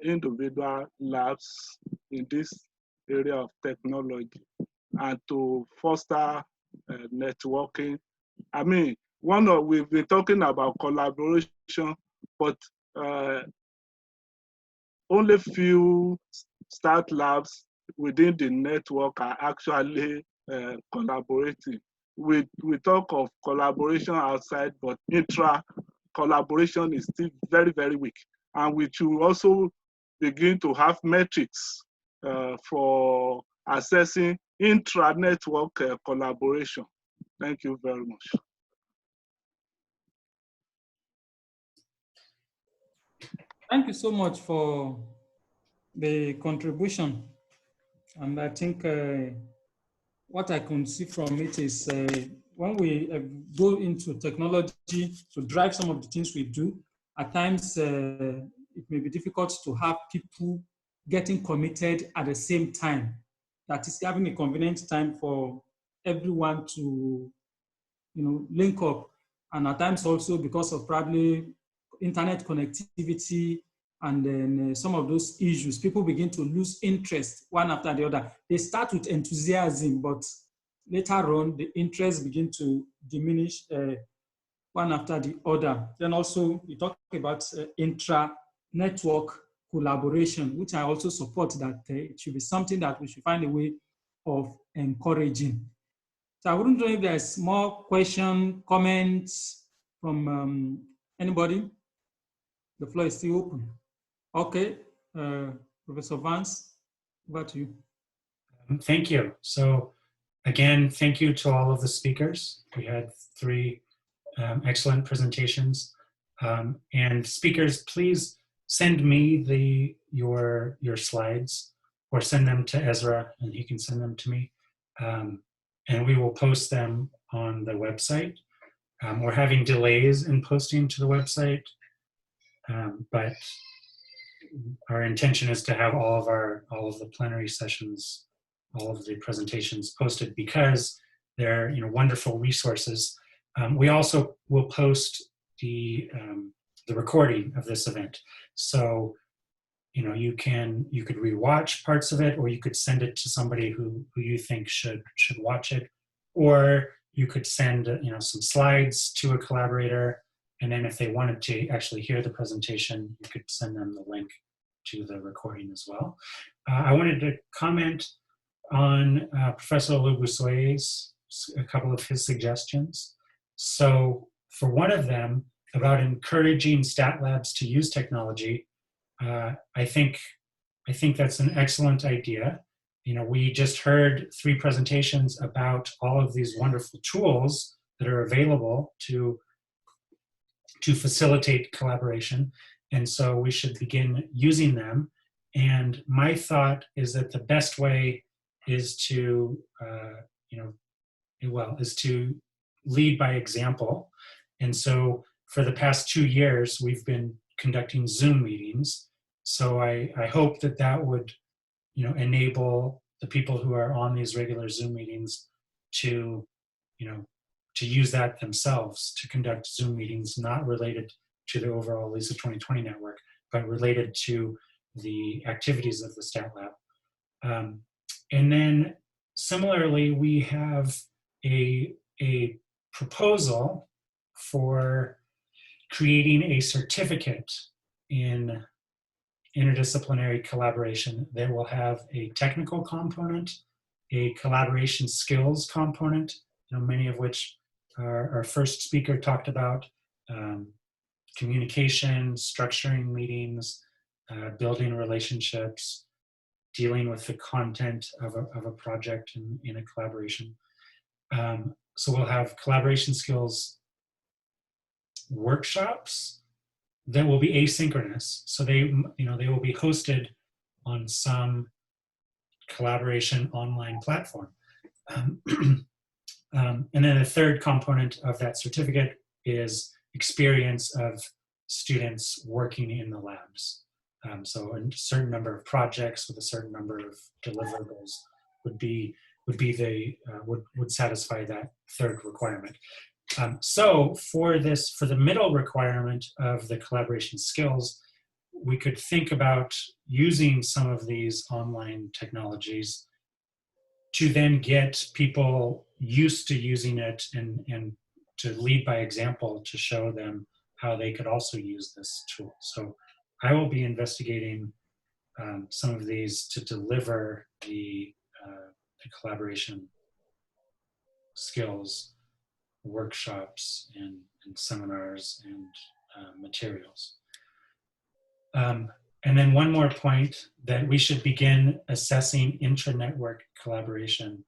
individual labs in this area of technology and to foster networking. I mean, we've been talking about collaboration, but only few STAT labs within the network are actually collaborating. We talk of collaboration outside, but intra-collaboration is still very, very weak. And we should also begin to have metrics for assessing intra-network collaboration. Thank you very much. Thank you so much for the contribution. And I think what I can see from it is when we go into technology to drive some of the things we do, at times it may be difficult to have people getting committed at the same time. That is having a convenient time for everyone to link up. And at times also because of probably internet connectivity and then some of those issues, people begin to lose interest one after the other. They start with enthusiasm, but later on, the interest begin to diminish one after the other. Then also, you talk about intra-network collaboration, which I also support that it should be something that we should find a way of encouraging. So I wouldn't know if there's more questions, comments from anybody. The floor is still open. Okay, Professor Vance, over to you. Thank you. So again, thank you to all of the speakers. We had 3 excellent presentations. And speakers, please send me your slides or send them to Ezra and he can send them to me. And we will post them on the website. We're having delays in posting to the website, but our intention is to have all of the plenary sessions, all of the presentations posted because they're wonderful resources. We also will post the recording of this event, so you could rewatch parts of it, or you could send it to somebody who you think should watch it, or you could send some slides to a collaborator, and then if they wanted to actually hear the presentation, you could send them the link to the recording as well. I wanted to comment on Professor Olubusoye's, a couple of his suggestions. So for one of them, about encouraging stat labs to use technology, I think that's an excellent idea. We just heard 3 presentations about all of these wonderful tools that are available to facilitate collaboration. And so we should begin using them. And my thought is that the best way is to, is to lead by example. And so for the past 2 years, we've been conducting Zoom meetings. So I hope that would, enable the people who are on these regular Zoom meetings to, to use that themselves to conduct Zoom meetings, not related to the overall LISA 2020 network, but related to the activities of the Stat Lab. And then similarly, we have a proposal for creating a certificate in interdisciplinary collaboration that will have a technical component, a collaboration skills component, many of which our first speaker talked about communication, structuring meetings, building relationships, dealing with the content of a project in a collaboration. So we'll have collaboration skills workshops that will be asynchronous. So they will be hosted on some collaboration online platform. And then the third component of that certificate is experience of students working in the labs. So a certain number of projects with a certain number of deliverables would satisfy that third requirement. So for the middle requirement of the collaboration skills, we could think about using some of these online technologies to then get people used to using it and to lead by example to show them how they could also use this tool. So I will be investigating some of these to deliver the collaboration skills, workshops, and seminars and materials. And then one more point, that we should begin assessing intra-network collaboration.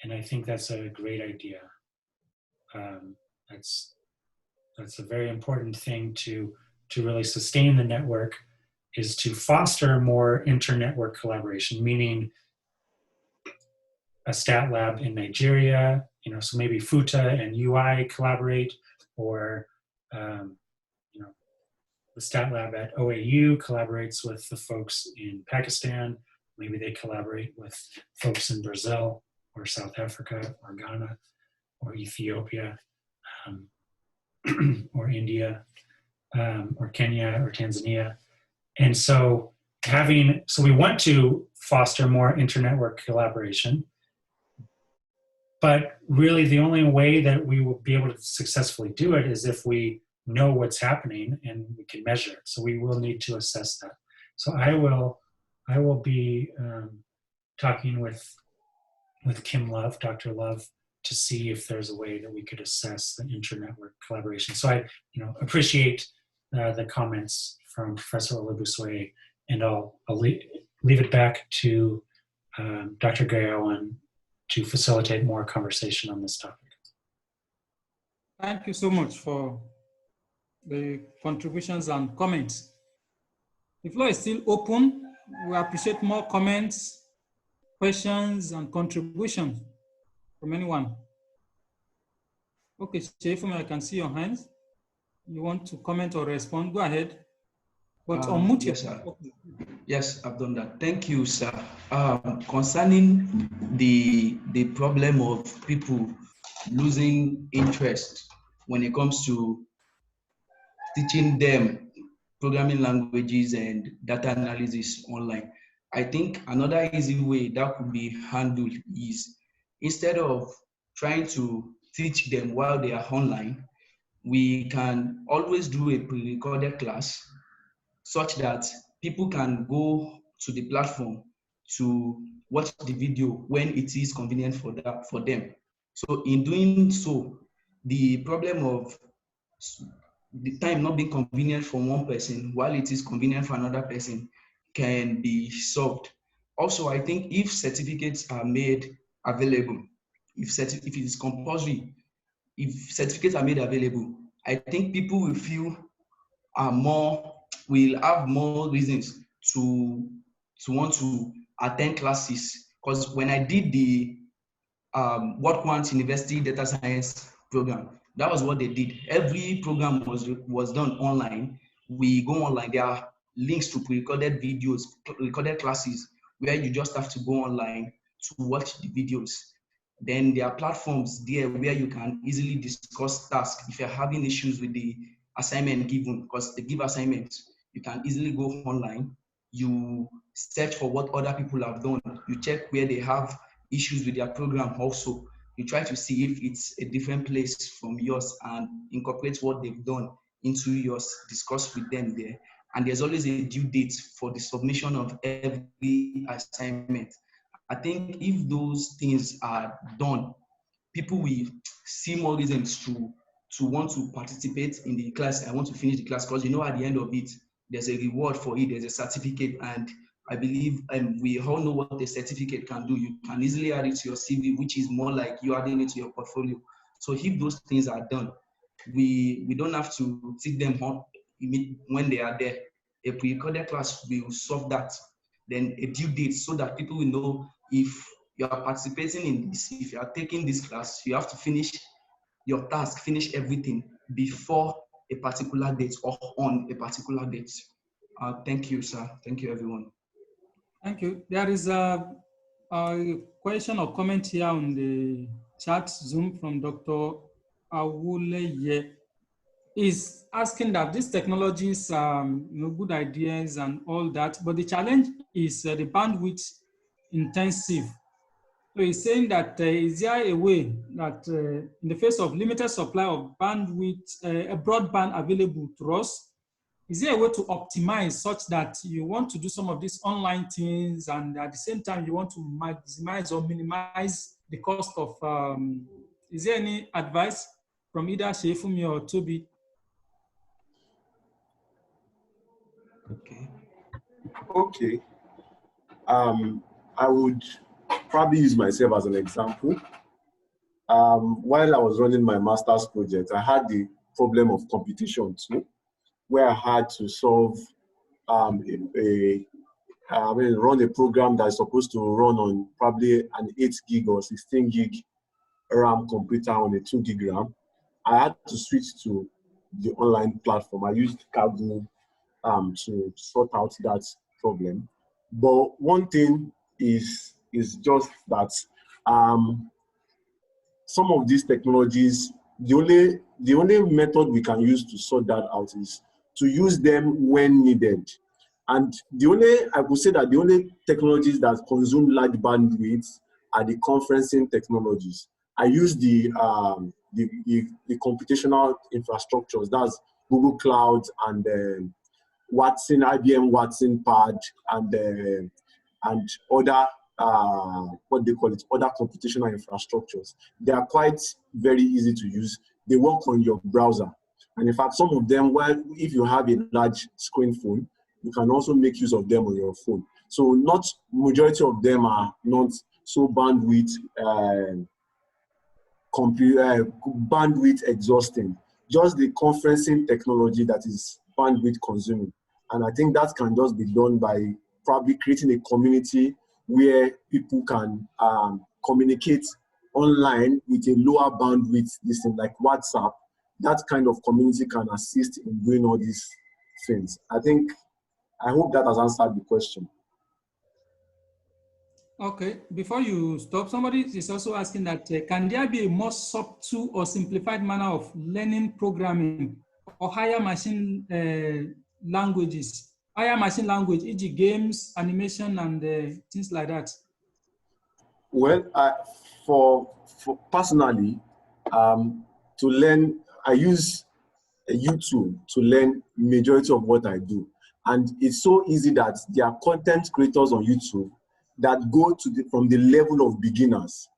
And I think that's a great idea. That's a very important thing to really sustain the network, is to foster more inter-network collaboration, meaning a stat lab in Nigeria, so maybe FUTA and UI collaborate, or the stat lab at OAU collaborates with the folks in Pakistan. Maybe they collaborate with folks in Brazil or South Africa or Ghana or Ethiopia or India or Kenya or Tanzania. And so we want to foster more inter-network collaboration, but really the only way that we will be able to successfully do it is if we know what's happening and we can measure it. So we will need to assess that. So I will be talking with Kim Love, Dr. Love, to see if there's a way that we could assess the inter-network collaboration. So I appreciate the comments from Professor Olabuswe, and I'll leave it back to Dr. Gayawan to facilitate more conversation on this topic. Thank you so much for the contributions and comments. The floor is still open. We appreciate more comments, questions, and contributions from anyone. Okay, Sheifumi, I can see your hands. You want to comment or respond? Go ahead. But unmute. Yes, sir. Yes, I've done that. Thank you, sir. Concerning the problem of people losing interest when it comes to teaching them programming languages and data analysis online, I think another easy way that could be handled is, instead of trying to teach them while they are online, we can always do a pre-recorded class such that people can go to the platform to watch the video when it is convenient for them. So in doing so, the problem of the time not being convenient for one person while it is convenient for another person can be solved. Also, I think if certificates are made available, if it is compulsory, if certificates are made available, I think people will feel will have more reasons to want to attend classes. Because when I did the What Quant University Data Science program, that was what they did. Every program was done online. We go online. There are links to pre-recorded videos, recorded classes, where you just have to go online to watch the videos. Then there are platforms there where you can easily discuss tasks. If you're having issues with the assignment given, because they give assignments, you can easily go online. You search for what other people have done. You check where they have issues with their program also. You try to see if it's a different place from yours and incorporate what they've done into yours, discuss with them there. And there's always a due date for the submission of every assignment. I think if those things are done, people will see more reasons to want to participate in the class. I want to finish the class because you know at the end of it, there's a reward for it, there's a certificate, and I believe we all know what the certificate can do. You can easily add it to your CV, which is more like you adding it to your portfolio. So if those things are done, we don't have to take them on when they are there. A pre-recorded class will solve that. Then a due date so that people will know if you are participating in this, if you are taking this class, you have to finish your task, finish everything before a particular date or on a particular date. Thank you, sir. Thank you, everyone. Thank you. There is a question or comment here on the chat Zoom from Dr. Awuleye. Is asking that these technologies, good ideas and all that, but the challenge is the bandwidth intensive. So he's saying that is there a way that in the face of limited supply of bandwidth, a broadband available to us, is there a way to optimize such that you want to do some of these online things and at the same time you want to maximize or minimize the cost of, is there any advice from either Sheifumi or Toby? Okay. I would probably use myself as an example. While I was running my master's project, I had the problem of computation too, where I had to solve run a program that is supposed to run on probably an 8 gig or 16 gig RAM computer on a 2 gig RAM. I had to switch to the online platform. I used Kaggle to sort out that problem. But one thing is just that some of these technologies, the only method we can use to sort that out is to use them when needed. And I would say that the only technologies that consume large bandwidth are the conferencing technologies. I use the computational infrastructures, that's Google Cloud and Watson, IBM Watson Pad, and other what they call it, other computational infrastructures. They are quite very easy to use. They work on your browser, and in fact, some of them, if you have a large screen phone, you can also make use of them on your phone. So, not majority of them are not so bandwidth exhausting. Just the conferencing technology that is bandwidth consuming. And I think that can just be done by probably creating a community where people can communicate online with a lower bandwidth, this thing like WhatsApp. That kind of community can assist in doing all these things. I hope that has answered the question. Okay, before you stop, somebody is also asking that can there be a more subtle or simplified manner of learning programming or higher machine languages, e.g. games, animation, and things like that? Well, for personally, to learn, I use YouTube to learn majority of what I do. And it's so easy that there are content creators on YouTube that go from the level of beginners,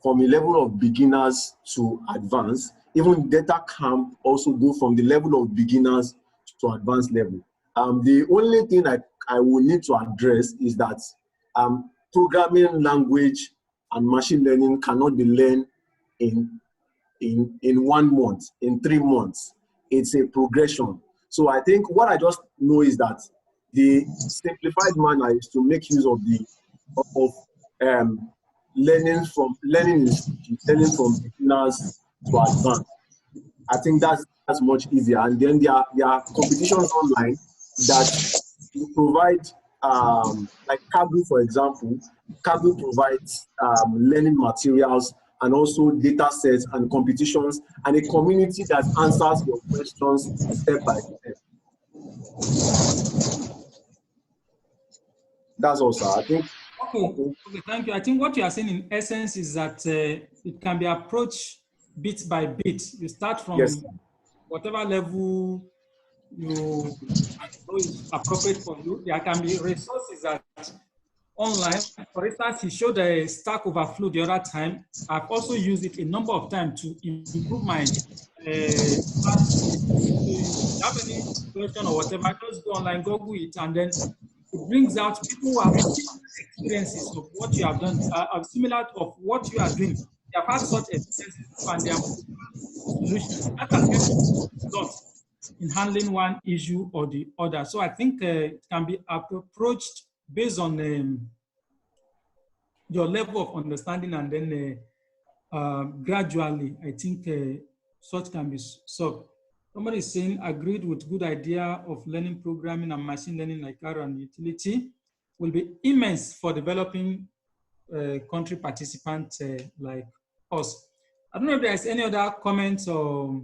to advanced. Even data camp also go from the level of beginners to advanced level. The only thing I will need to address is that programming language and machine learning cannot be learned in 1 month, in 3 months. It's a progression. So I think what I just know is that the simplified manner is to make use of learning from beginners to advanced. I think that's much easier. And then there are competitions online that provide, like Kaggle, for example. Kaggle provides learning materials and also data sets and competitions and a community that answers your questions step by step. That's also, I think. Okay, thank you. I think what you are saying in essence is that it can be approached bit by bit. You start from whatever level you know is appropriate for you. There can be resources that online. For instance, he showed a Stack Overflow the other time. I've also used it a number of times to improve my class. If you have any question or whatever, just go online, Google it, and then it brings out people who have similar experiences of what you have done, similar of what you are doing. They have had such experiences and they have solutions. That can help you a lot in handling one issue or the other. So I think it can be approached based on your level of understanding, and then gradually, I think such can be solved. Somebody is saying, agreed with good idea of learning programming and machine learning like R and utility will be immense for developing country participants like us. I don't know if there's any other comments or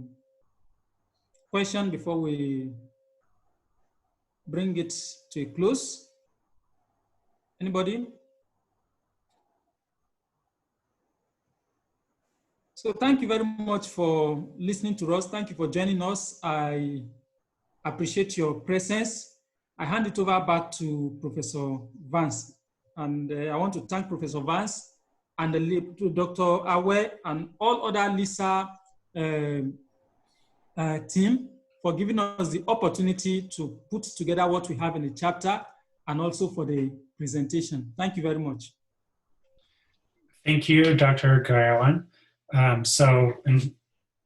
question before we bring it to a close. Anybody? So thank you very much for listening to us. Thank you for joining us. I appreciate your presence. I hand it over back to Professor Vance. And I want to thank Professor Vance and to Dr. Awe and all other LISA team for giving us the opportunity to put together what we have in the chapter and also for the presentation. Thank you very much. Thank you, Dr. Gayawan. And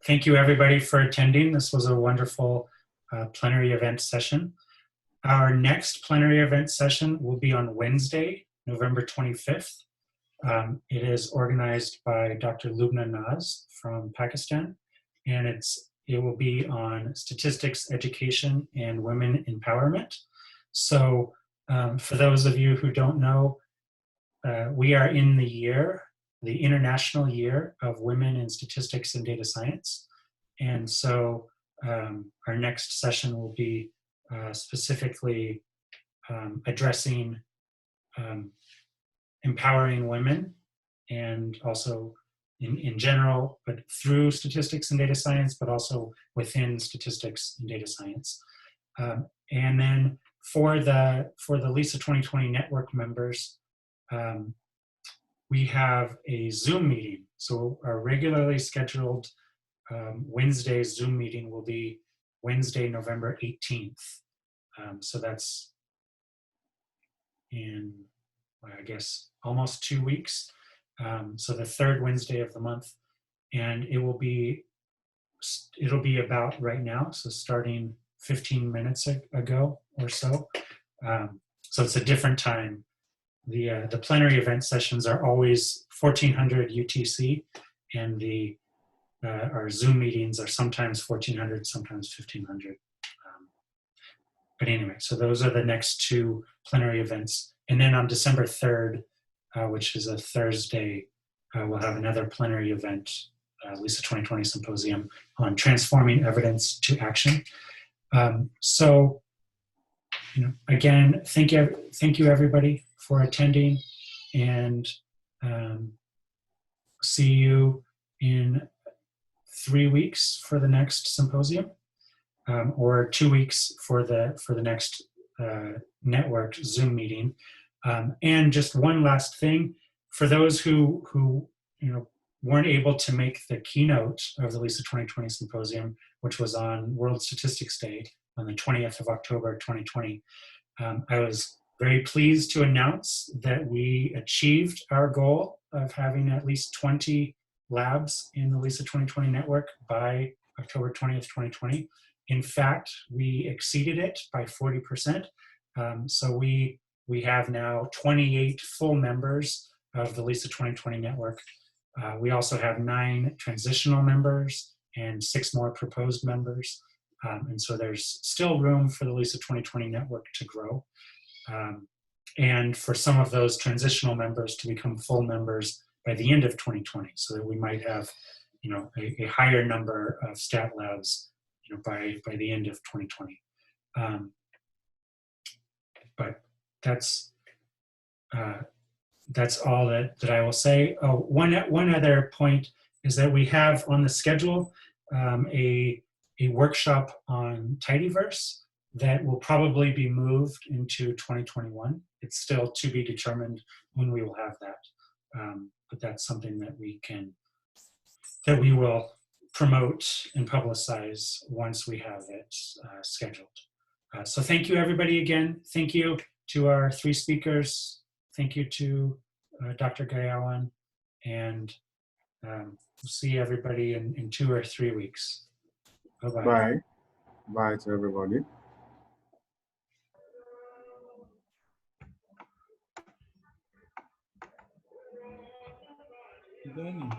thank you everybody for attending. This was a wonderful plenary event session. Our next plenary event session will be on Wednesday, November 25th. It is organized by Dr. Lubna Naz from Pakistan, and it will be on statistics, education, and women empowerment. So for those of you who don't know, we are in the International Year of Women in Statistics and Data Science. And so our next session will be specifically addressing empowering women, and also in general, but through statistics and data science, but also within statistics and data science. And then for the LISA 2020 network members, we have a Zoom meeting. So our regularly scheduled Wednesday Zoom meeting will be Wednesday, November 18th. So that's in, I guess, almost 2 weeks. So the third Wednesday of the month, and it'll be about right now. So starting 15 minutes ago or so. So it's a different time. The plenary event sessions are always 1400 UTC, and our Zoom meetings are sometimes 1400, sometimes 1500. But anyway, so those are the next two plenary events. And then on December 3rd, which is a Thursday, we'll have another plenary event, LISA 2020 Symposium on transforming evidence to action. So, again, thank you everybody for attending, and see you in 3 weeks for the next symposium, or 2 weeks for the next network Zoom meeting. And just one last thing, for those who weren't able to make the keynote of the LISA 2020 Symposium, which was on World Statistics Day on the 20th of October 2020, I was very pleased to announce that we achieved our goal of having at least 20 labs in the LISA 2020 network by October 20th, 2020. In fact, we exceeded it by 40%. So we have now 28 full members of the LISA 2020 network. We also have 9 transitional members and 6 more proposed members. And so there's still room for the LISA 2020 network to grow. And for some of those transitional members to become full members by the end of 2020, so that we might have, a higher number of stat labs, by the end of 2020. But that's all that I will say. One other point is that we have on the schedule a workshop on tidyverse, that will probably be moved into 2021. It's still to be determined when we will have that. But that's something that we will promote and publicize once we have it scheduled. So thank you everybody again. Thank you to our 3 speakers. Thank you to Dr. Gayawan, and we'll see everybody in 2 or 3 weeks. Bye-bye. Bye. Bye to everybody. Learning.